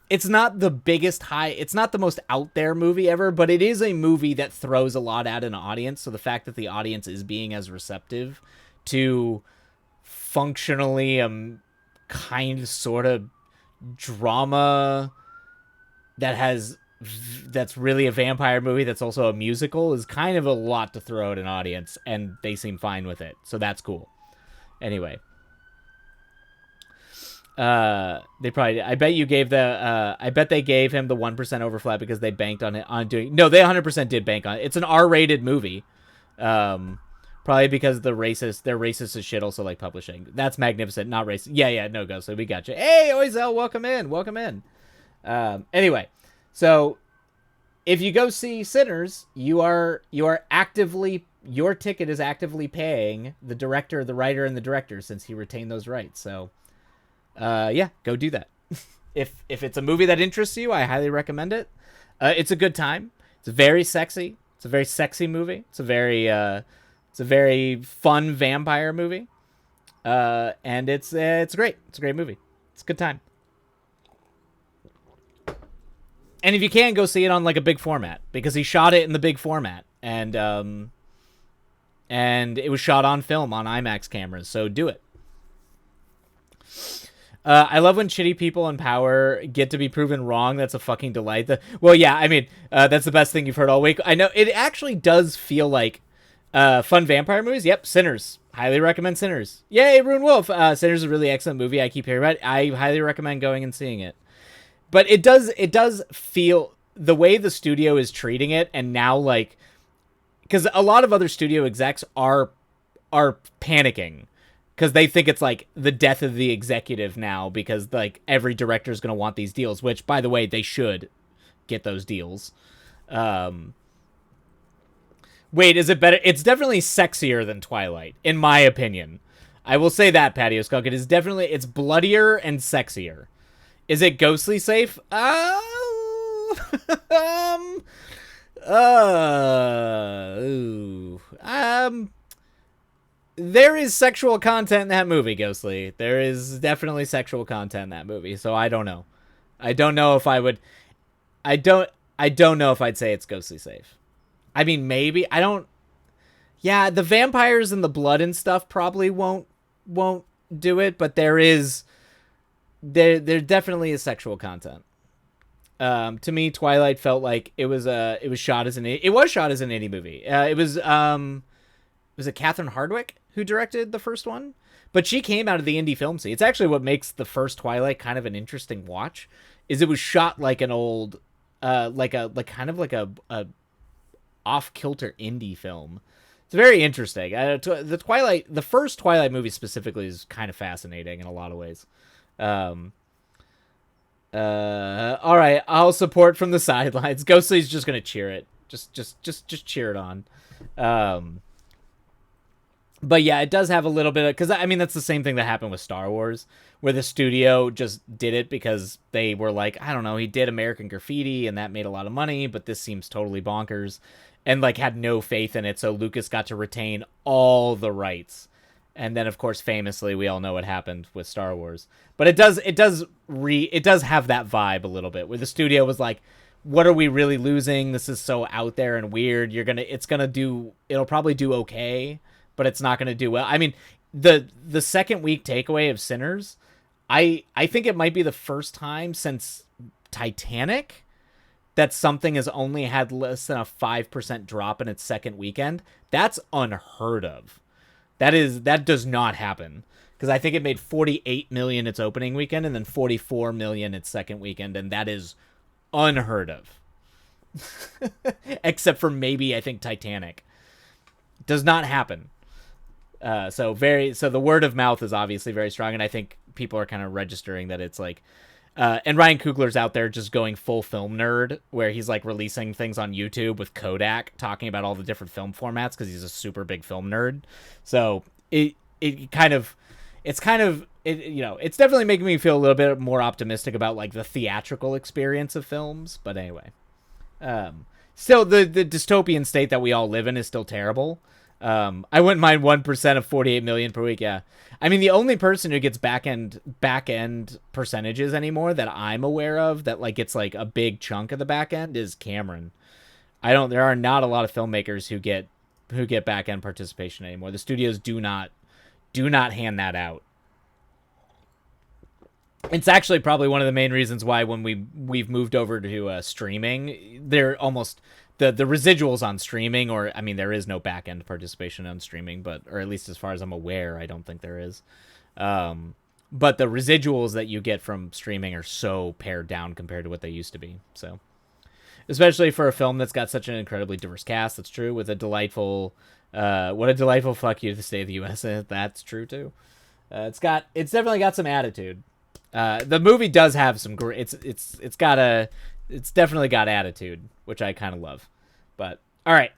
it's not the biggest it's not the most out there movie ever, but it is a movie that throws a lot at an audience. So the fact that the audience is being as receptive to functionally kind of sort of drama that's really a vampire movie that's also a musical is kind of a lot to throw at an audience, and they seem fine with it. So that's cool. Anyway. They probably, I bet they gave him the 1% overflat because they banked on it, no, they 100% did bank on it. It's an R-rated movie. Probably because they're racist as shit, also like publishing. That's magnificent, not racist. Yeah, no, go. So we got you. Hey, Oizel, welcome in. Anyway, so if you go see Sinners, you are actively, your ticket is actively paying the director, the writer, and the director, since he retained those rights. So, yeah, go do that. If it's a movie that interests you, I highly recommend it. It's a good time. It's very sexy. It's a very sexy movie. It's a very fun vampire movie. And it's great. It's a great movie. It's a good time. And if you can, go see it on like a big format, because he shot it in the big format, and it was shot on film on IMAX cameras. So do it. I love when shitty people in power get to be proven wrong. That's a fucking delight. Well, yeah, I mean, that's the best thing you've heard all week. I know it actually does feel like fun vampire movies. Yep, Sinners. Highly recommend Sinners. Yay, Rune Wolf. Sinners is a really excellent movie. I keep hearing about it. I highly recommend going and seeing it. But it does feel, the way the studio is treating it, and now, like, because a lot of other studio execs are panicking, because they think it's like the death of the executive now, because like every director is going to want these deals, which, by the way, they should get those deals. Wait, is it better? It's definitely sexier than Twilight, in my opinion. I will say that, Patio Skunk. It's bloodier and sexier. Is it ghostly safe? There is sexual content in that movie, Ghostly. There is definitely sexual content in that movie, so I don't know. I don't know if I'd say it's ghostly safe. I mean, maybe. Yeah, the vampires and the blood and stuff probably won't do it, but there definitely is sexual content. To me, Twilight felt like it was shot as an indie movie. Was it Catherine Hardwicke who directed the first one? But she came out of the indie film scene. It's actually what makes the first Twilight kind of an interesting watch, is it was shot like an old, like a off-kilter indie film. It's very interesting. The first Twilight movie specifically is kind of fascinating in a lot of ways. All right, I'll support from the sidelines. Ghostly's just gonna cheer it. Just cheer it on. But yeah, it does have a little bit of, because I mean that's the same thing that happened with Star Wars, where the studio just did it because they were like, I don't know, he did American Graffiti and that made a lot of money, but this seems totally bonkers, and like had no faith in it, so Lucas got to retain all the rights. And then, of course, famously, we all know what happened with Star Wars. But it does have that vibe a little bit, where the studio was like, what are we really losing? This is so out there and weird. It'll probably do okay, but it's not gonna do well. I mean, the second week takeaway of Sinners, I think it might be the first time since Titanic that something has only had less than a 5% drop in its second weekend, that's unheard of. That does not happen. Because I think it made 48 million its opening weekend and then 44 million its second weekend, and that is unheard of. Except for maybe I think Titanic. Does not happen. So the word of mouth is obviously very strong, and I think people are kind of registering that it's like, and Ryan Coogler's out there just going full film nerd, where he's like releasing things on YouTube with Kodak, talking about all the different film formats because he's a super big film nerd. So it kind of, it's kind of it's definitely making me feel a little bit more optimistic about like the theatrical experience of films. But anyway, still the dystopian state that we all live in is still terrible. I wouldn't mind 1% of 48 million per week. Yeah. I mean, the only person who gets back end percentages anymore that I'm aware of that like gets like a big chunk of the back end is Cameron. There are not a lot of filmmakers who get back end participation anymore. The studios do not hand that out. It's actually probably one of the main reasons why when we've moved over to streaming, they're almost the residuals on streaming, or I mean, there is no back end participation on streaming, but or at least as far as I'm aware, I don't think there is. But the residuals that you get from streaming are so pared down compared to what they used to be. So, especially for a film that's got such an incredibly diverse cast, that's true. With a delightful, what a delightful fuck you to the state of the U.S. That's true too. It's definitely got some attitude. The movie does have some great. It's definitely got attitude, which I kind of love. But all right,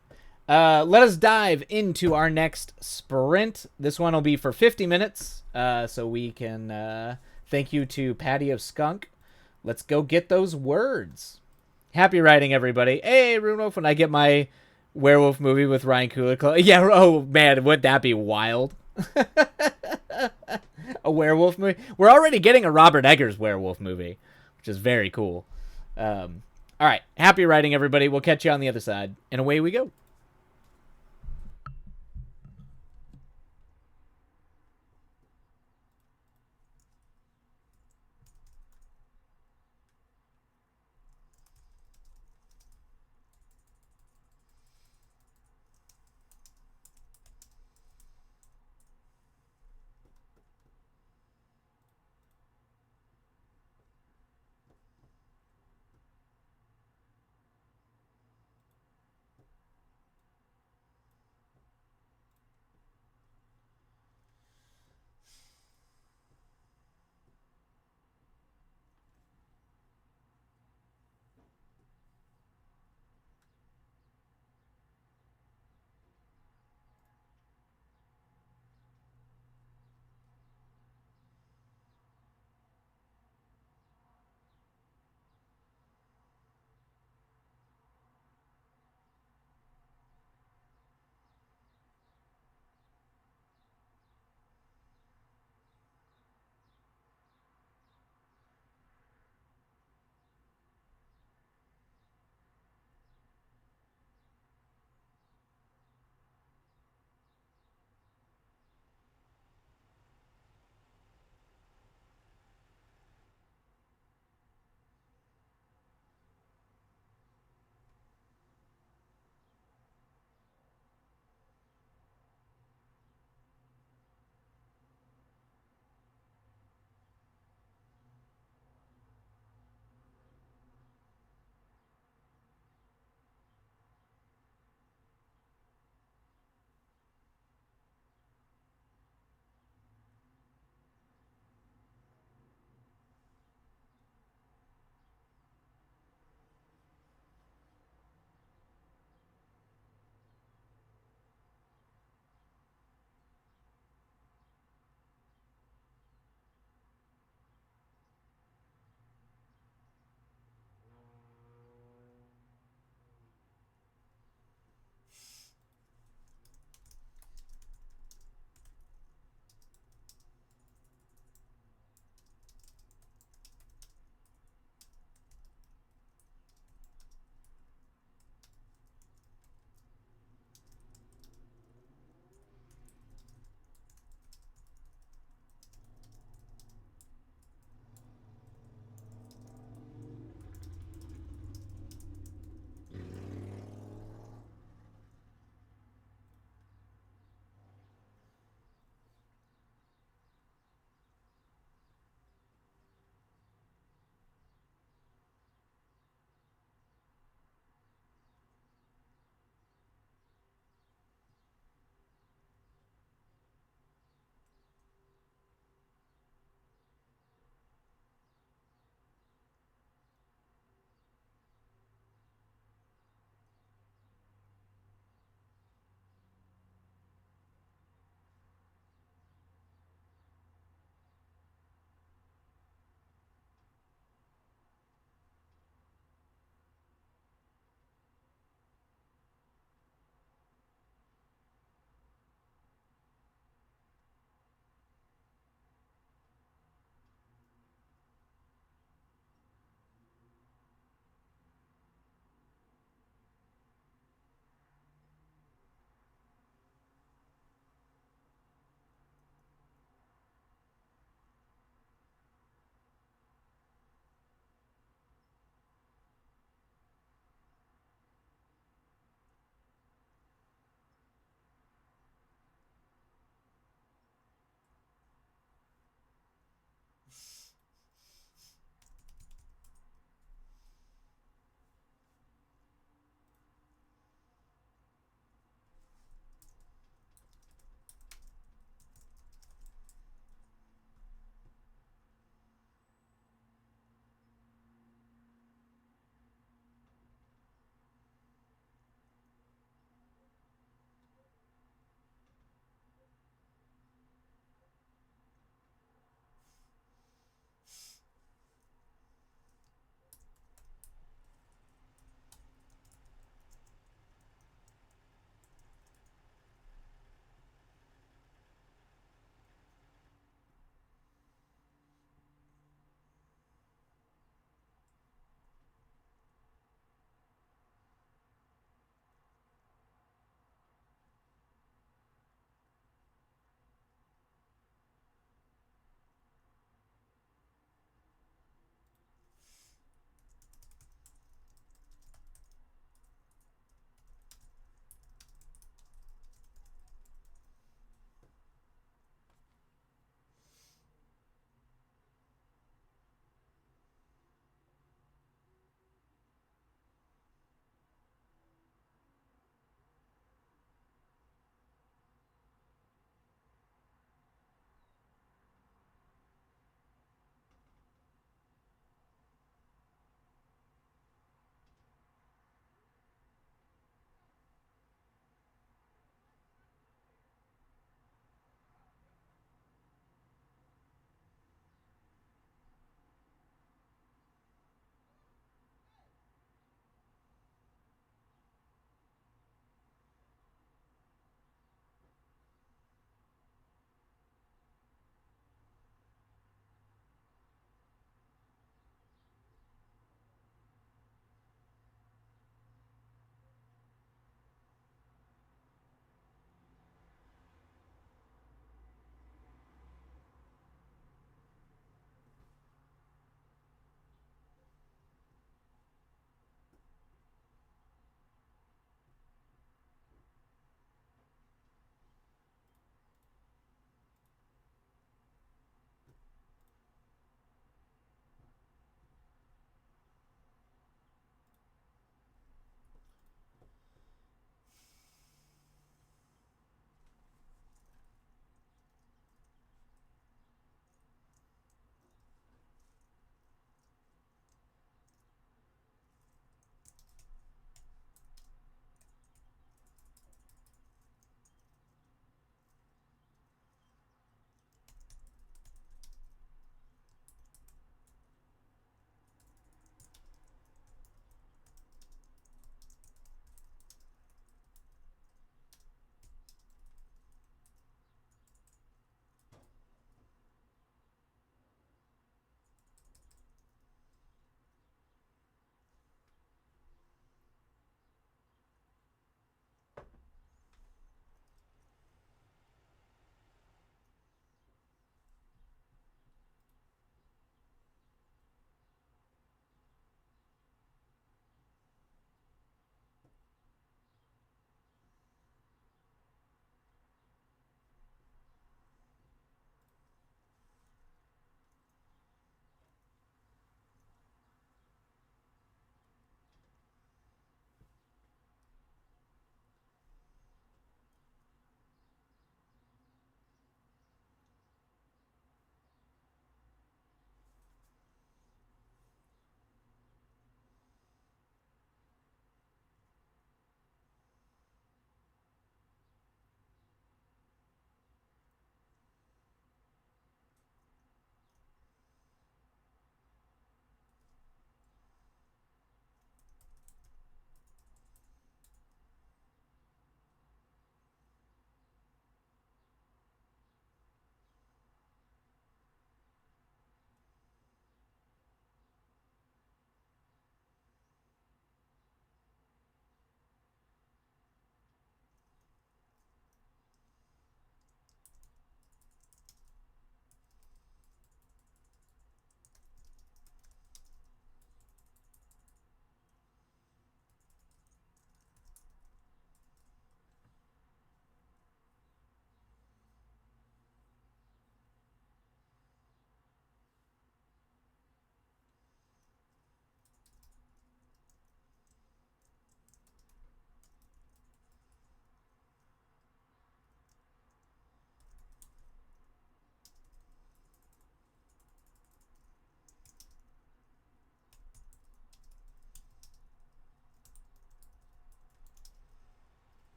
let us dive into our next sprint. This one will be for 50 minutes, so we can thank you to Patty of Skunk. Let's go get those words. Happy writing, everybody. Hey, Runewolf, when I get my werewolf movie with Ryan Coogler, yeah. Oh man, would that be wild? A werewolf movie. We're already getting a Robert Eggers werewolf movie, which is very cool. All right. Happy writing, everybody. We'll catch you on the other side. And away we go.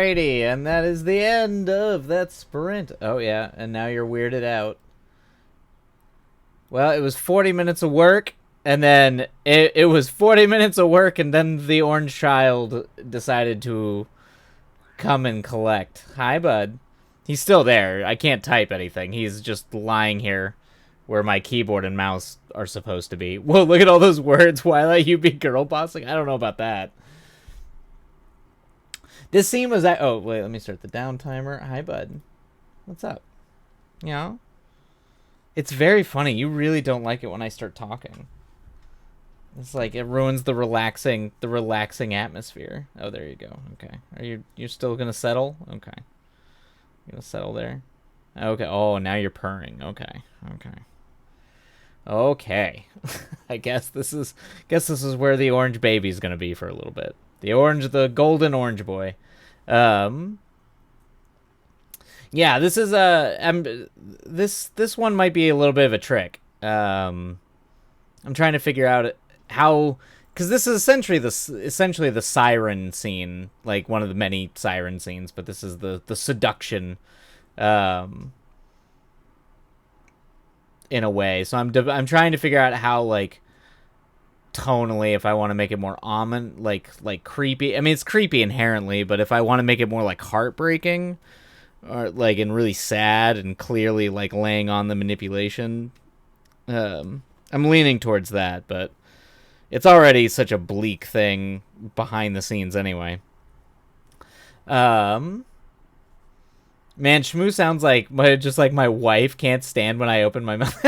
Alrighty, and that is the end of that sprint. Oh yeah, and now you're weirded out. Well, it was 40 minutes of work, and then it was 40 minutes of work, and then the orange child decided to come and collect. Hi, bud. He's still there. I can't type anything. He's just lying here where my keyboard and mouse are supposed to be. Whoa, look at all those words. Why let you be girl bossing? I don't know about that. This scene was at... Oh, wait, let me start the down timer. Hi, bud. What's up? You know? It's very funny. You really don't like it when I start talking. It's like it ruins the relaxing atmosphere. Oh, there you go. Okay. You're still gonna settle? Okay. You're gonna settle there? Okay. Oh, now you're purring. Okay. Okay. I guess this is where the orange baby's gonna be for a little bit. The golden orange boy. Yeah, this is this one might be a little bit of a trick. I'm trying to figure out how, because this is essentially the siren scene, like one of the many siren scenes, but this is the seduction, in a way. So I'm trying to figure out how, like, tonally, if I want to make it more like creepy. I mean, it's creepy inherently, but if I want to make it more like heartbreaking, or like and really sad and clearly like laying on the manipulation, I'm leaning towards that, but it's already such a bleak thing behind the scenes anyway. Man, Shmoo sounds like just like my wife can't stand when I open my mouth.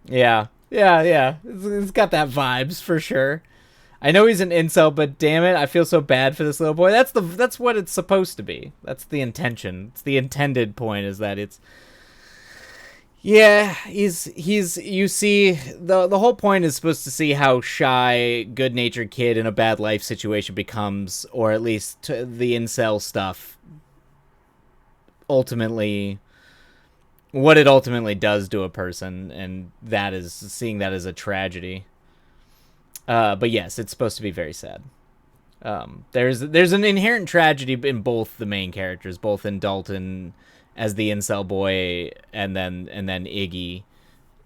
Yeah. It's got that vibes for sure. I know he's an incel, but damn it, I feel so bad for this little boy. That's what it's supposed to be. That's the intention. It's the intended point, is that it's... Yeah, he's you see, the whole point is supposed to see how shy, good-natured kid in a bad life situation becomes, or at least the incel stuff ultimately, what it ultimately does to a person, and that is seeing that as a tragedy. But yes, it's supposed to be very sad. There's an inherent tragedy in both the main characters, both in Dalton as the incel boy, and then Iggy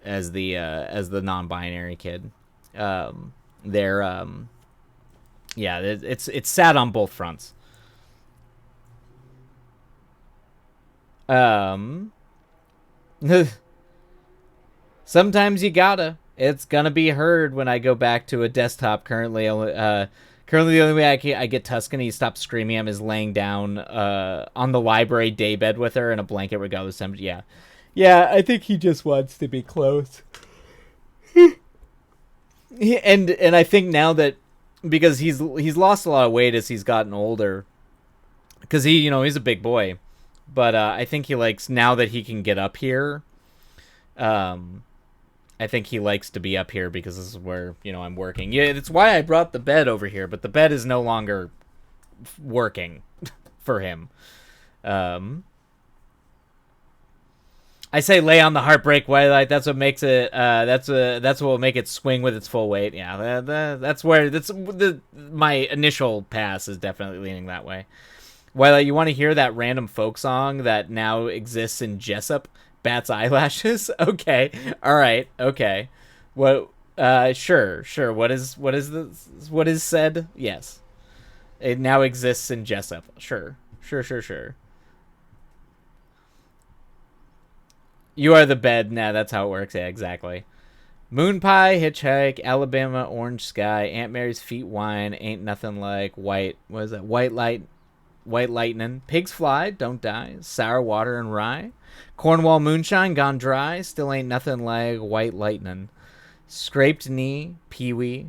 as the non-binary kid. It's sad on both fronts. Sometimes you gotta. It's gonna be heard when I go back to a desktop. Currently, the only way I get Tuscany to stop screaming at him is laying down on the library daybed with her in a blanket, regardless of temperature. Yeah. I think he just wants to be close. and I think now that, because he's lost a lot of weight as he's gotten older, because he's a big boy, but I think he likes, now that he can get up here. I think he likes to be up here because this is where, I'm working. Yeah, that's why I brought the bed over here, but the bed is no longer working for him. I say lay on the heartbreak white, that's what makes it, that's what will make it swing with its full weight. Yeah, that's my initial pass is definitely leaning that way. While you want to hear that random folk song that now exists in Jessup, Bat's Eyelashes? Okay. All right. Okay. What? Sure. What is said? Yes. It now exists in Jessup. Sure. You are the bed. Nah, that's how it works. Yeah, exactly. Moon pie, hitchhike, Alabama, orange sky, Aunt Mary's feet wine, ain't nothing like white. What is that? White lightning, pigs fly, don't die, sour water and rye, Cornwall moonshine gone dry, still ain't nothing like white lightning, scraped knee, peewee,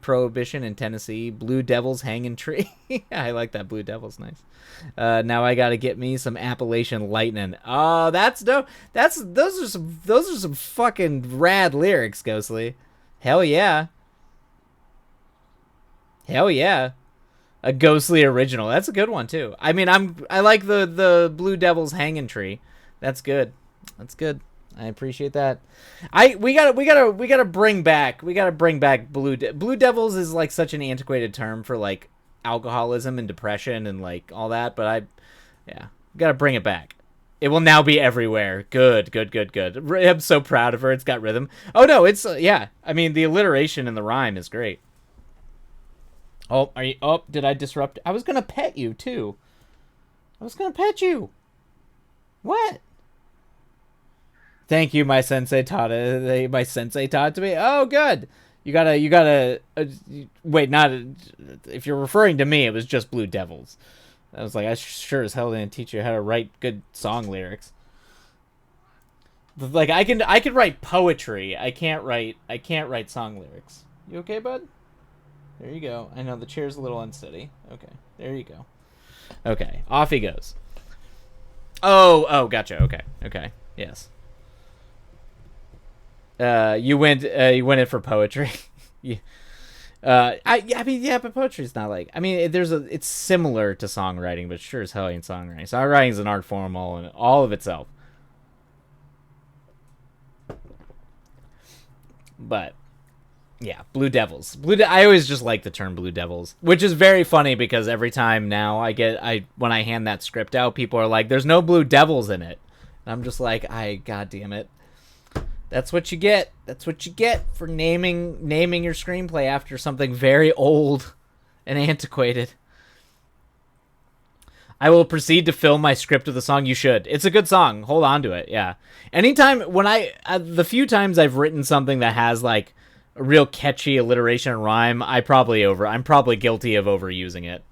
prohibition in Tennessee, blue devils hanging tree. I like that, blue devils, nice. Now I gotta get me some Appalachian lightning. Oh, that's dope. Those are some fucking rad lyrics, Ghostly. Hell yeah. A Ghostly original. That's a good one too. I mean, I like the Blue Devils hanging tree. That's good. I appreciate that. We gotta bring back Blue Devils is like such an antiquated term for like alcoholism and depression and like all that, but yeah, gotta bring it back. It will now be everywhere. Good, good, good, good. I'm so proud of her. It's got rhythm. Oh no, it's yeah. I mean, the alliteration in the rhyme is great. Oh, are you? Oh, did I disrupt? I was gonna pet you too. I was gonna pet you. What? Thank you, my sensei taught it. My sensei taught it to me. Oh, good. You gotta. Wait, not. If you're referring to me, it was just Blue Devils. I was like, I sure as hell didn't teach you how to write good song lyrics. Like I could write poetry. I can't write song lyrics. You okay, bud? There you go. I know the chair's a little unsteady. Okay, there you go. Okay, off he goes. Oh, gotcha. Okay, yes. You went in for poetry. Yeah. I mean, yeah, but poetry's not like. I mean, it's similar to songwriting, but sure as hell ain't songwriting. Songwriting is an art form all of itself. But yeah, Blue Devils. I always just like the term Blue Devils, which is very funny because every time now when I hand that script out, people are like, "There's no Blue Devils in it," and I'm just like, God damn it. That's what you get. That's what you get for naming your screenplay after something very old and antiquated. I will proceed to fill my script with a song. You should. It's a good song. Hold on to it. Yeah. Anytime when the few times I've written something that has like a real catchy alliteration and rhyme, I'm probably guilty of overusing it.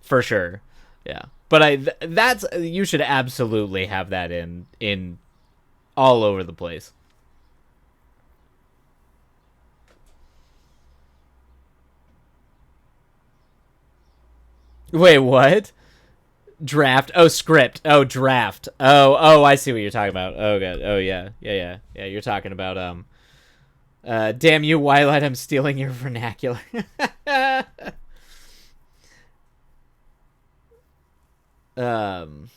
For sure. Yeah. But you should absolutely have that in all over the place. Wait, what? Draft? Oh, script. Oh, draft. Oh, I see what you're talking about. Oh, god. Oh, yeah. You're talking about damn you, Twilight, I'm stealing your vernacular. um.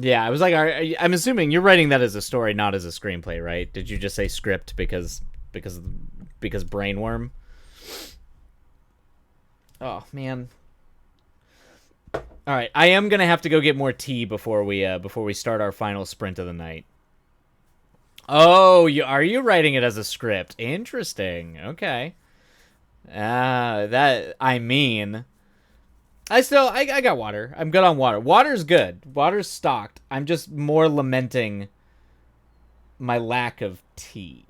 Yeah, I was like, I'm assuming you're writing that as a story, not as a screenplay, right? Did you just say script because brainworm? Oh man. All right, I am gonna have to go get more tea before we start our final sprint of the night. Oh, are you writing it as a script? Interesting. Okay. That I mean. I got water. I'm good on water. Water's good. Water's stocked. I'm just more lamenting my lack of tea.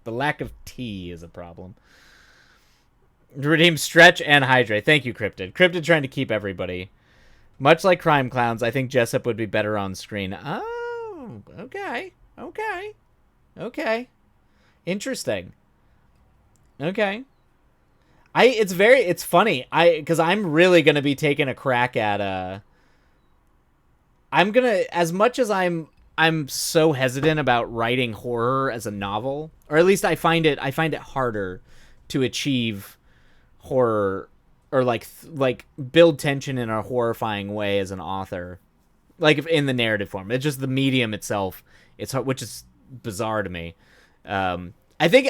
The lack of tea is a problem. Redeem, stretch, and hydrate. Thank you, Cryptid. Cryptid trying to keep everybody. Much like Crime Clowns, I think Jessup would be better on screen. Oh, okay. Interesting. Okay. It's funny. Because I'm really gonna be taking a crack at I'm gonna, as much as I'm so hesitant about writing horror as a novel, or at least I find it harder to achieve horror or like build tension in a horrifying way as an author, like if in the narrative form. It's just the medium itself, which is bizarre to me. I think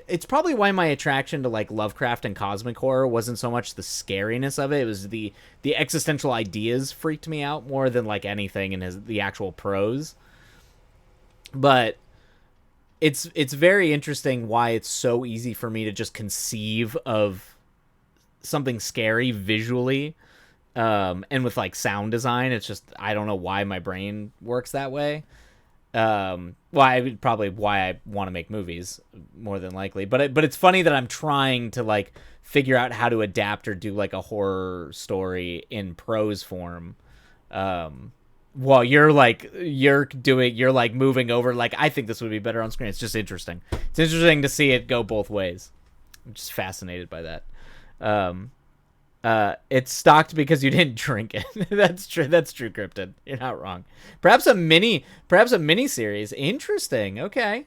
it's probably why my attraction to like Lovecraft and cosmic horror wasn't so much the scariness of it. It was the existential ideas freaked me out more than like anything in the actual prose. But it's very interesting why it's so easy for me to just conceive of something scary visually, and with like sound design. It's just, I don't know why my brain works that way. Probably why I want to make movies more than likely, but it's funny that I'm trying to like figure out how to adapt or do like a horror story in prose form, while you're moving over, like, I think this would be better on screen. It's just interesting. It's interesting to see it go both ways. I'm just fascinated by that. It's stocked because you didn't drink it. That's true, Cryptid. You're not wrong. Perhaps a mini series. Interesting. Okay.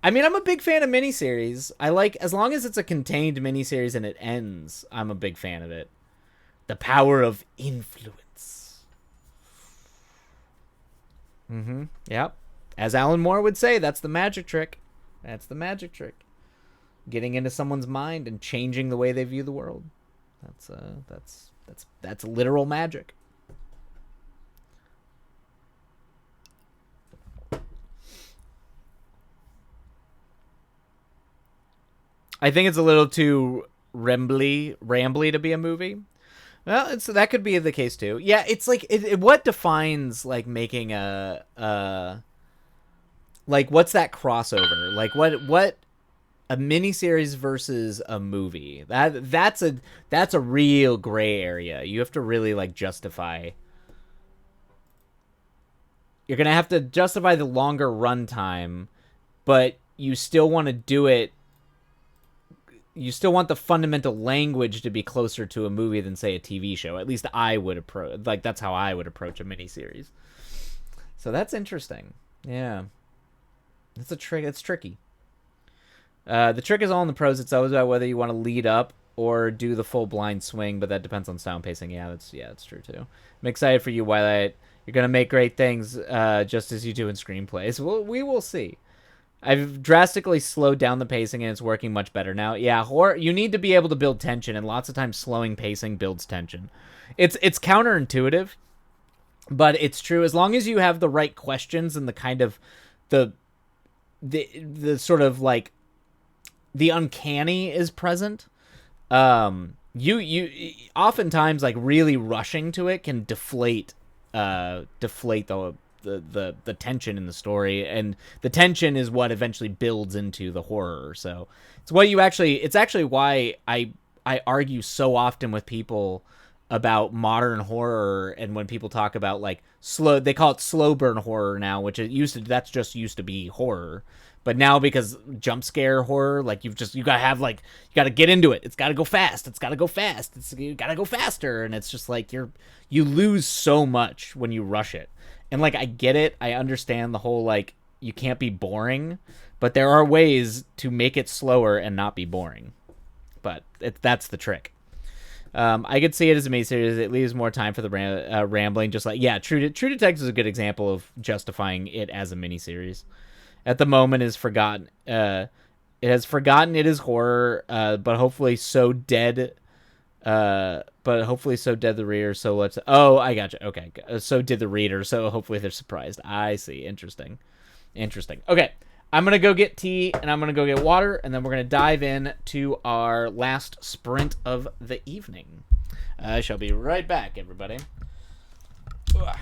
I mean, I'm a big fan of miniseries. I like, as long as it's a contained miniseries and it ends, I'm a big fan of it. The power of influence. Yep. As Alan Moore would say, that's the magic trick. That's the magic trick. Getting into someone's mind and changing the way they view the world. That's literal magic. I think it's a little too rambly to be a movie. Well, that could be the case too. Yeah, it's like what defines like making like what's that crossover? Like what a miniseries versus a movie. That's a real gray area. You have to really like justify. You're gonna have to justify the longer runtime, but you still want to do it. You still want the fundamental language to be closer to a movie than say a TV show. At least I would approach. Like that's how I would approach a miniseries. So that's interesting. Yeah, it's a trick. It's tricky. The trick is all in the prose. It's always about whether you want to lead up or do the full blind swing, but that depends on sound pacing. Yeah, that's true too. I'm excited for you, Twilight. You're gonna make great things, just as you do in screenplays. We will see. I've drastically slowed down the pacing, and it's working much better now. Yeah, horror. You need to be able to build tension, and lots of times slowing pacing builds tension. It's counterintuitive, but it's true. As long as you have the right questions and the kind of the sort of like the uncanny is present. You oftentimes like really rushing to it can deflate the tension in the story, and the tension is what eventually builds into the horror. So it's actually why I argue so often with people about modern horror, and when people talk about like they call it slow burn horror now, which that's just used to be horror. But now, because jump scare horror, like you gotta have like, you gotta get into it. It's gotta go fast. You gotta go faster. And it's just like you lose so much when you rush it. And like, I get it. I understand the whole, like, you can't be boring, but there are ways to make it slower and not be boring. But that's the trick. I could see it as a miniseries. It leaves more time for the rambling. Just like, yeah, True Detective is a good example of justifying it as a miniseries. At the moment, is forgotten. It has forgotten it is horror, but hopefully so dead. The reader. So let's. Oh, I gotcha. Okay, so did the reader. So hopefully they're surprised. I see. Interesting. Okay, I'm gonna go get tea and I'm gonna go get water, and then we're gonna dive in to our last sprint of the evening. I shall be right back, everybody. Ugh.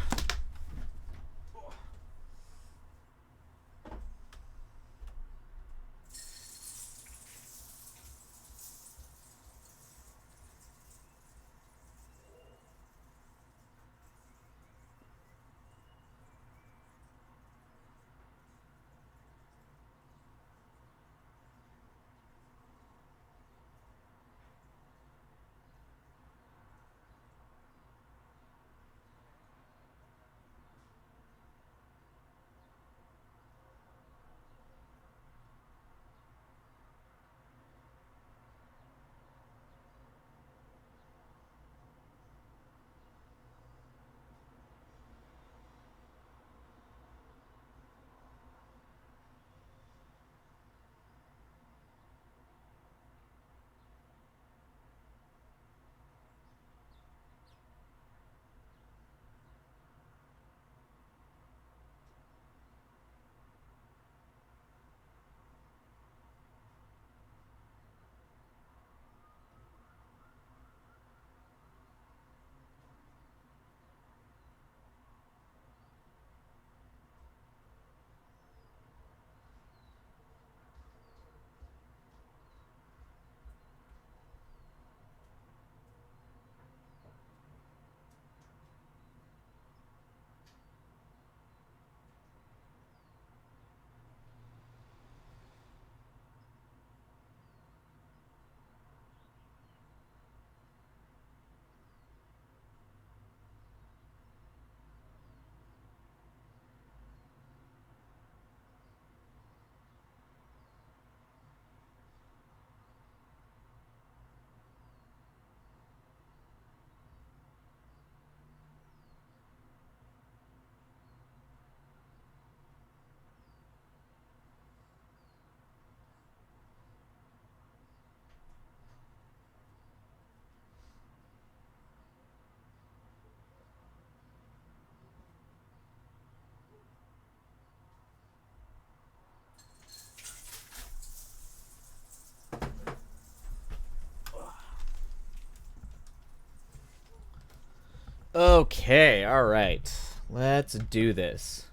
Okay, all right. Let's do this.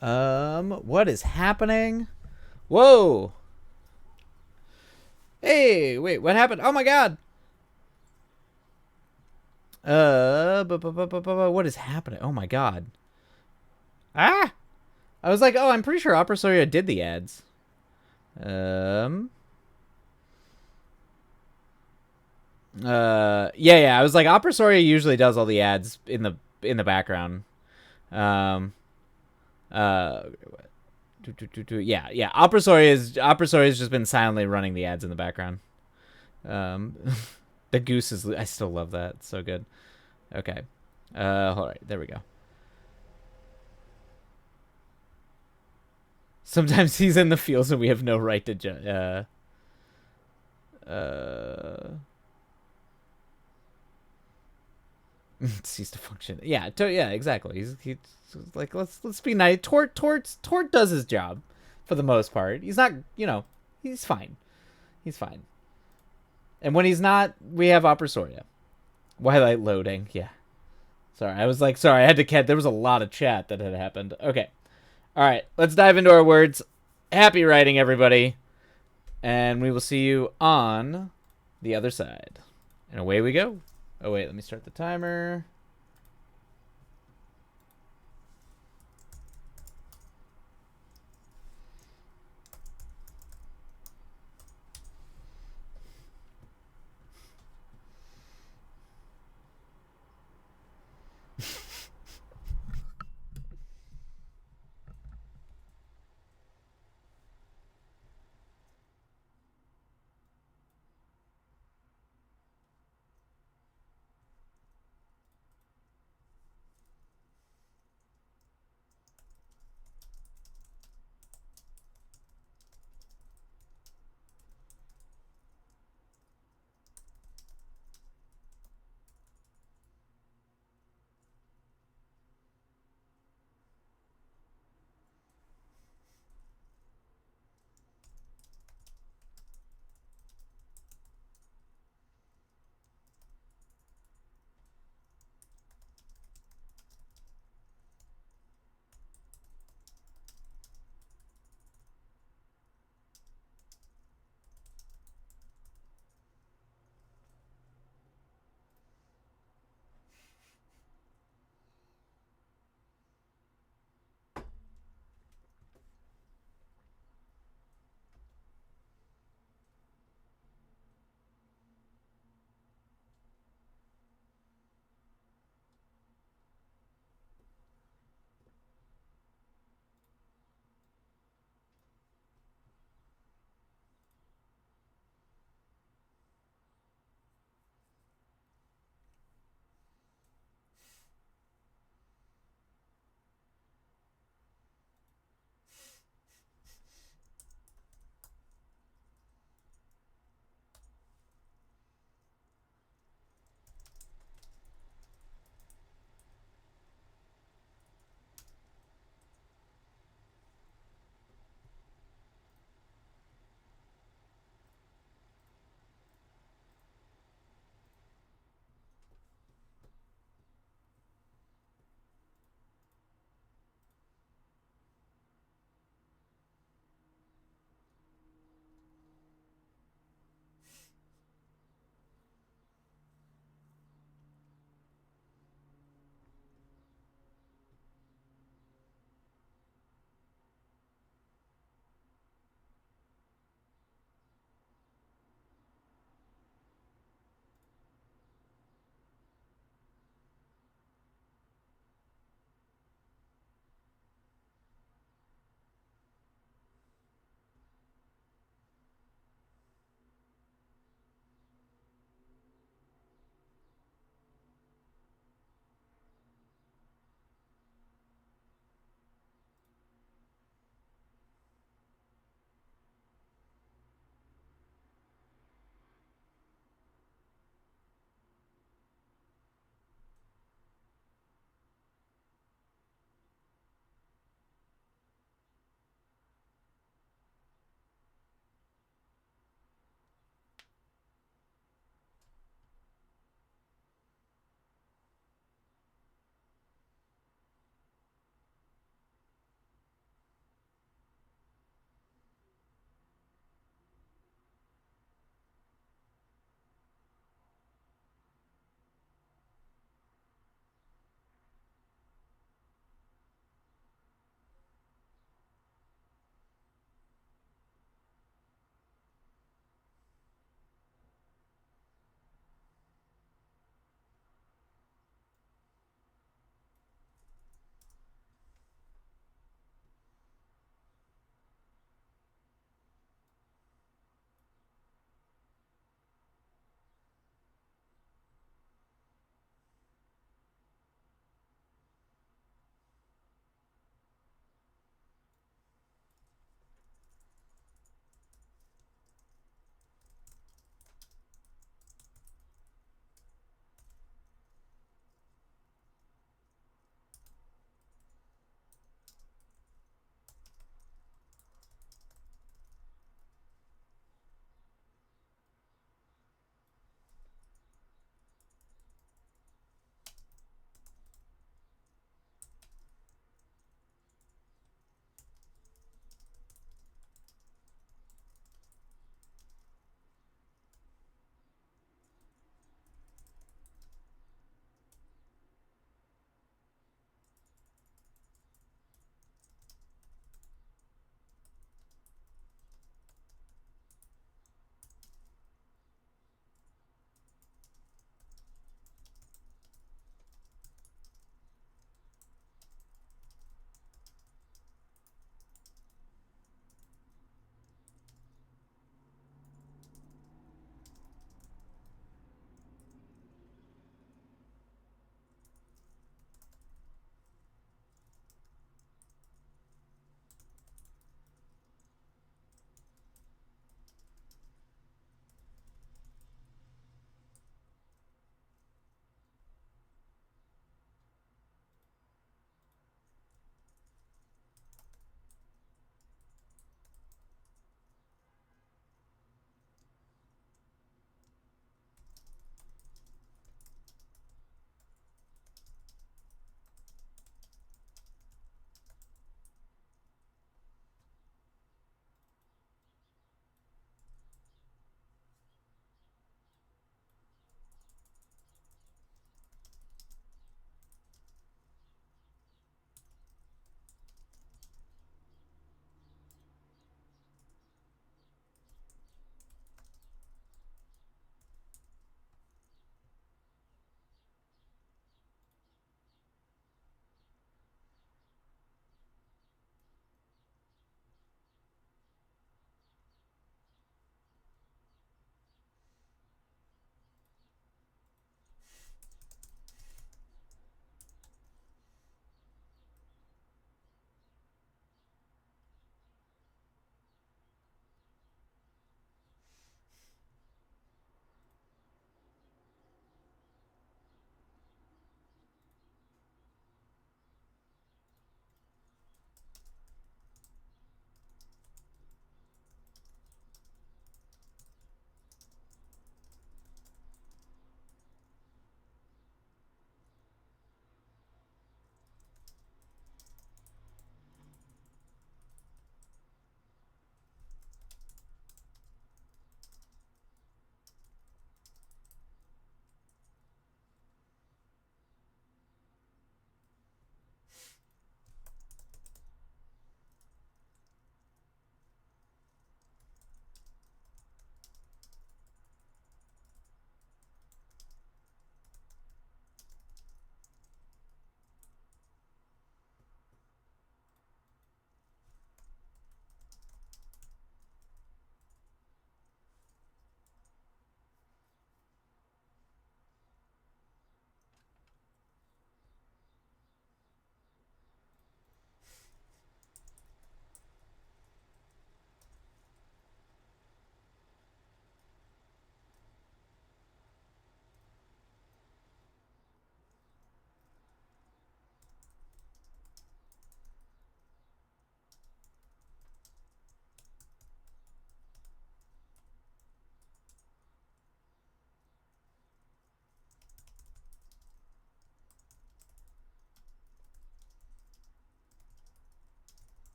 What is happening? Whoa! Hey, wait, what happened? Oh my god! What is happening? Oh my god. Ah! I was like, oh, I'm pretty sure Opera Soria did the ads. Yeah. I was like, Opera Soria usually does all the ads in the background. Um, uh, yeah. Opera Soria's just been silently running the ads in the background. Um, the goose is. I still love that. It's so good. Okay. All right. There we go. Sometimes he's in the fields and we have no right to cease to function. Yeah, exactly. He's like let's be nice. Tort does his job for the most part. He's not, he's fine. He's fine. And when he's not, we have Opera Soria. Twilight loading. Yeah. Sorry, I was like, sorry, I had to catch. There was a lot of chat that had happened. Okay. All right, let's dive into our words. Happy writing, everybody. And we will see you on the other side. And away we go. Oh, wait, let me start the timer.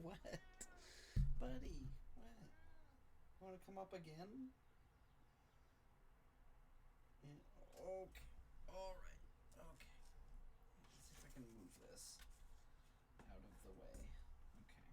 What? Buddy, what? Want to come up again? Yeah, okay. Alright. Okay. Let's see if I can move this out of the way. Okay.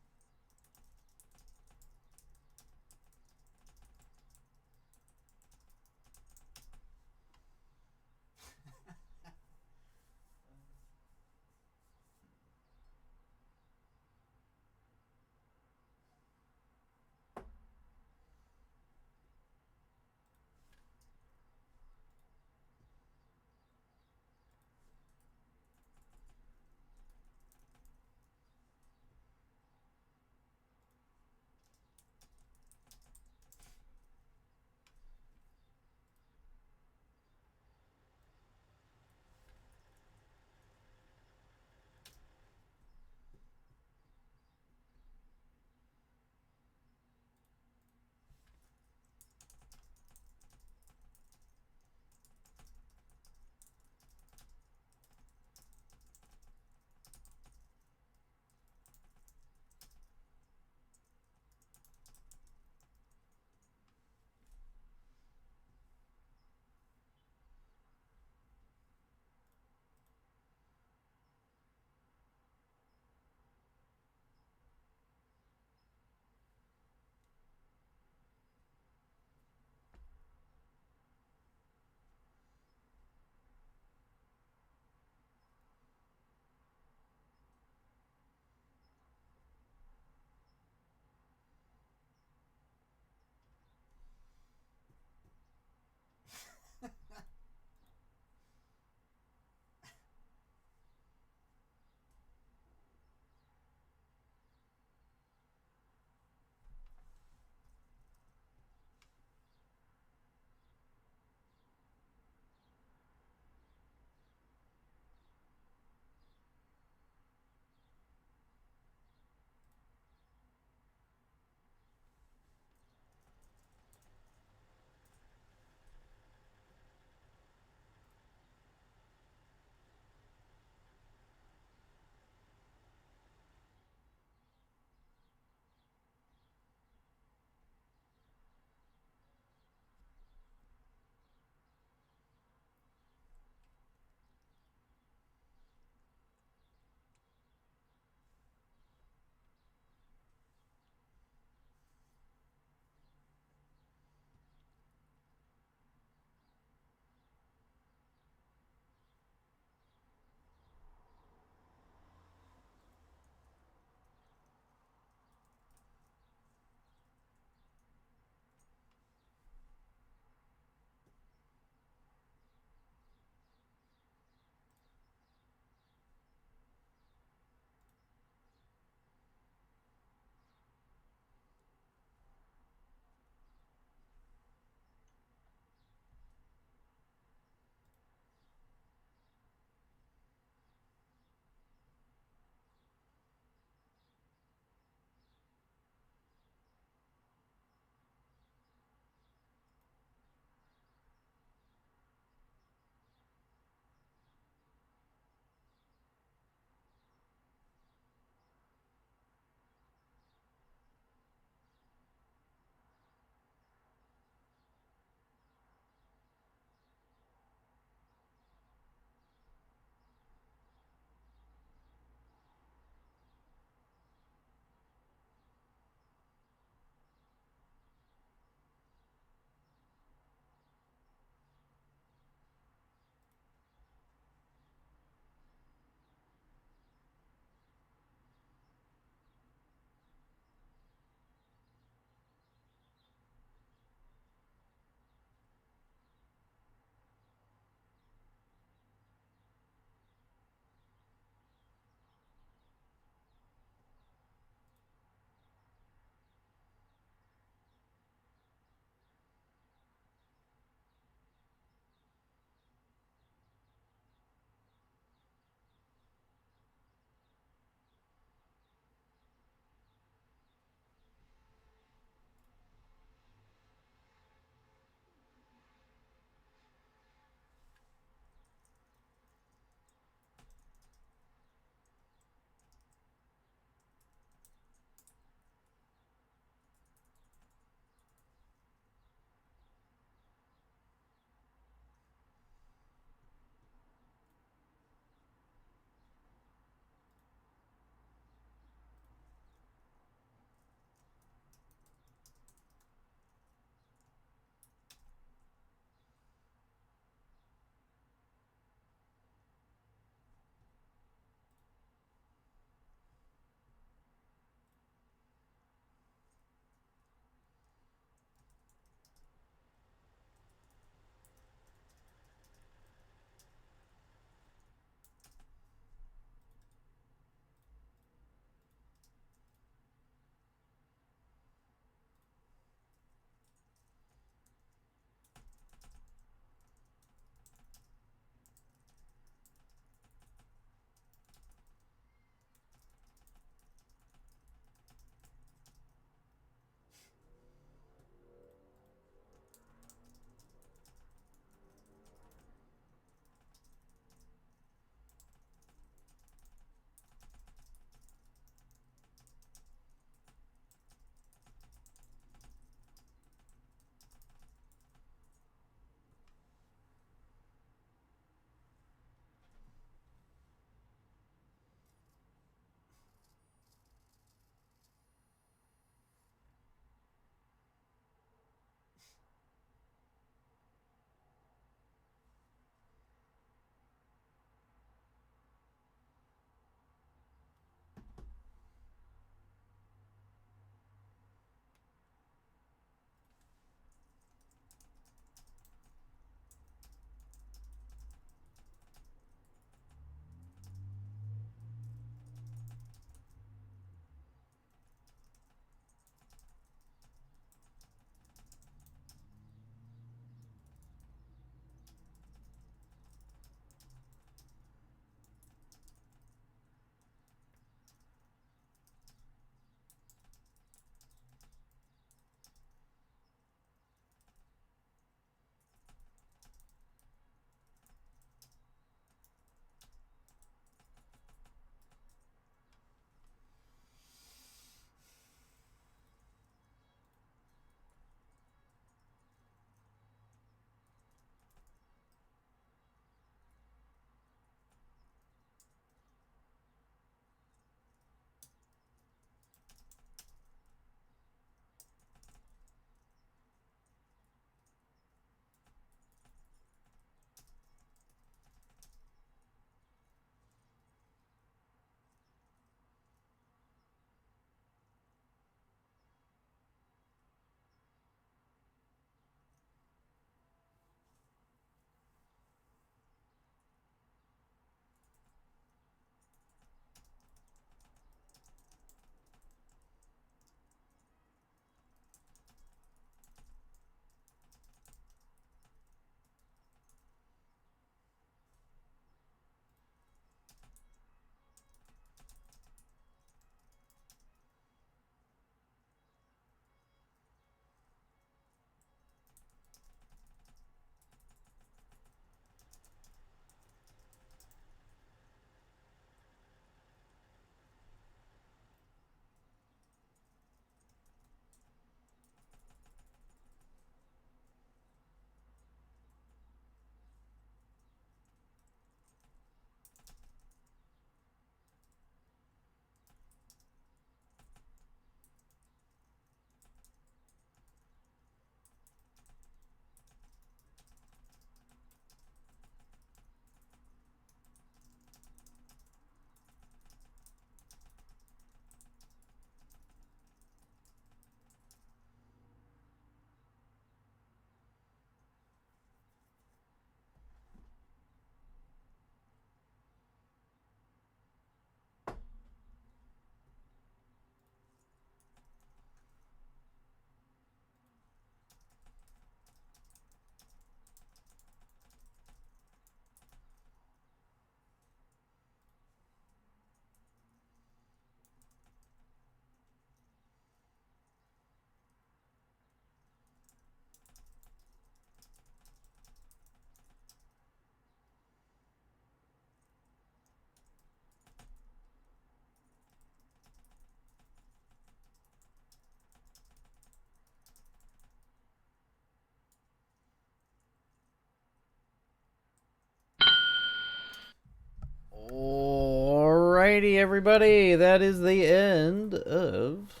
Alrighty, everybody. That is the end of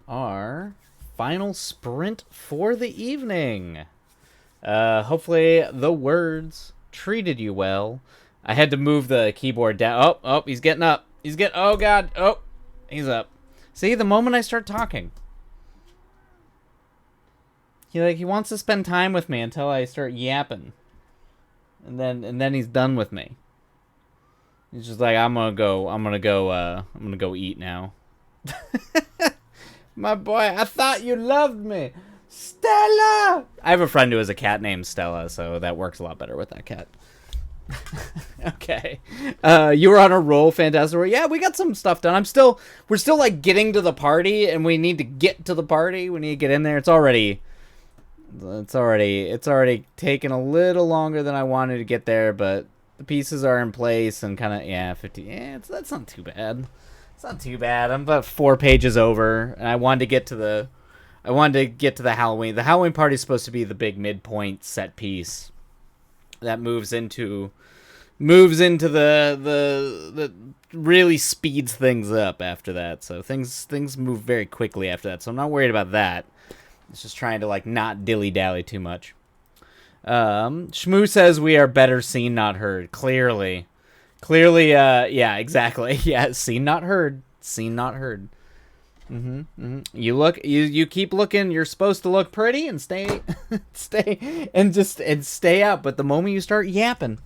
our final sprint for the evening. Hopefully the words treated you well. I had to move the keyboard down. Oh, he's getting up. Oh, God. Oh, he's up. See, the moment I start talking, he wants to spend time with me until I start yapping. And then he's done with me. He's just like, I'm gonna go eat now. My boy, I thought you loved me. Stella! I have a friend who has a cat named Stella, so that works a lot better with that cat. Okay. You were on a roll, Fantastic. Yeah, we got some stuff done. We're still like getting to the party, and we need to get to the party. We need to get in there. It's already taken a little longer than I wanted to get there, but the pieces are in place and kind of 50. Yeah, that's not too bad. It's not too bad. I'm about 4 pages over, and I wanted to get to the Halloween. The Halloween party is supposed to be the big midpoint set piece that moves into the really speeds things up after that. So things move very quickly after that. So I'm not worried about that. It's just trying to like not dilly-dally too much. Shmoo says we are better seen, not heard. Clearly, yeah, exactly. Yeah, seen, not heard. Seen, not heard. You keep looking. You're supposed to look pretty and stay out. But the moment you start yapping,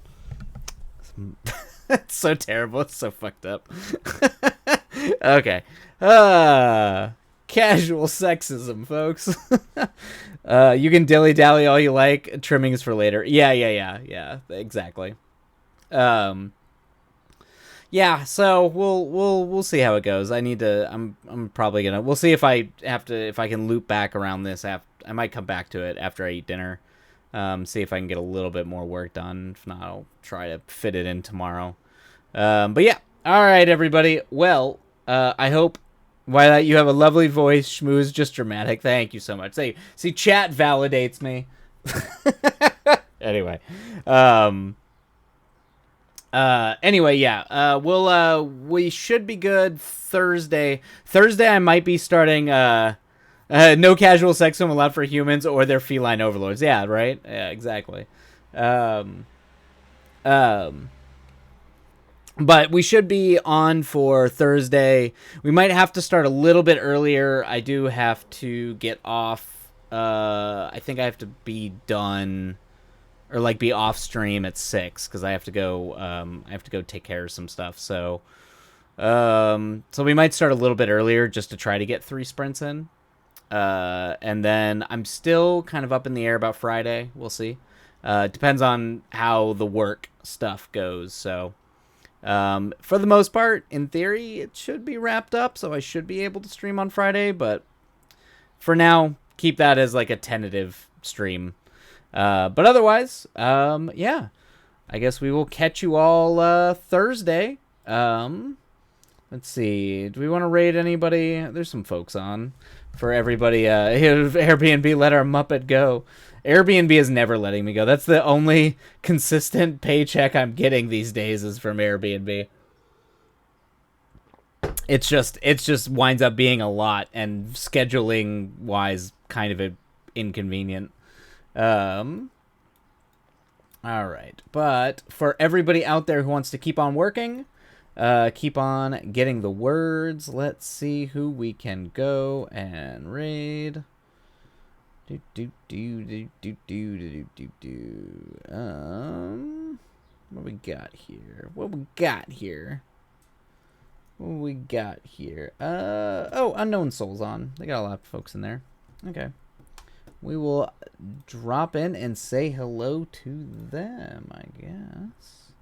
it's so terrible. It's so fucked up. Okay. Casual sexism, folks. You can dilly-dally all you like. Trimmings for later. Yeah, exactly. Yeah, so we'll see how it goes. I'm probably gonna, we'll see if I can loop back around this. I might come back to it after I eat dinner. See if I can get a little bit more work done. If not, I'll try to fit it in tomorrow. But yeah, all right, everybody. Well, I hope why you have a lovely voice. Shmoo is just dramatic. Thank you so much. See, chat validates me. Anyway, yeah. We should be good Thursday. I might be starting no casual sex film allowed for humans or their feline overlords. Yeah, right. Yeah, exactly. But we should be on for Thursday. We might have to start a little bit earlier. I do have to get off. I think I have to be done, or like be off stream at 6 because I have to go. I have to go take care of some stuff. So we might start a little bit earlier just to try to get 3 sprints in. And then I'm still kind of up in the air about Friday. We'll see. It depends on how the work stuff goes. So. For the most part, in theory, it should be wrapped up, so I should be able to stream on Friday, but for now, keep that as like a tentative stream. But otherwise, yeah, I guess we will catch you all Thursday. Let's see, do we want to raid anybody? There's some folks on. For everybody, Airbnb let our Muppet go. Airbnb is never letting me go. That's the only consistent paycheck I'm getting these days is from Airbnb. It's just winds up being a lot and scheduling wise kind of inconvenient. All right, but for everybody out there who wants to keep on working, keep on getting the words. Let's see who we can go and raid. What we got here? Oh, Unknown Souls on. They got a lot of folks in there. Okay. We will drop in and say hello to them, I guess.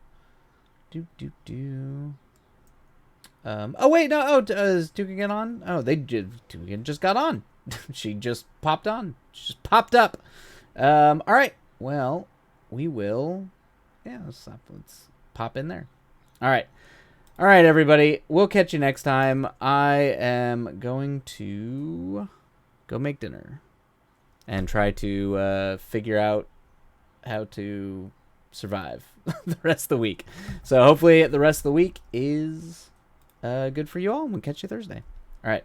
Oh wait, no. Oh, is Tuka get on? Oh, Tuka just got on. She just popped on. She just popped up. All right. Well, we will. Yeah, let's pop in there. All right, everybody. We'll catch you next time. I am going to go make dinner and try to figure out how to survive the rest of the week. So hopefully the rest of the week is good for you all. And we'll catch you Thursday. All right.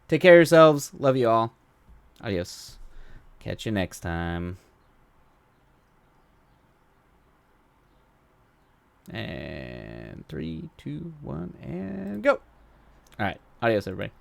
Take care of yourselves. Love you all. Adios. Catch you next time. And 3, 2, 1, and go. All right. Adios, everybody.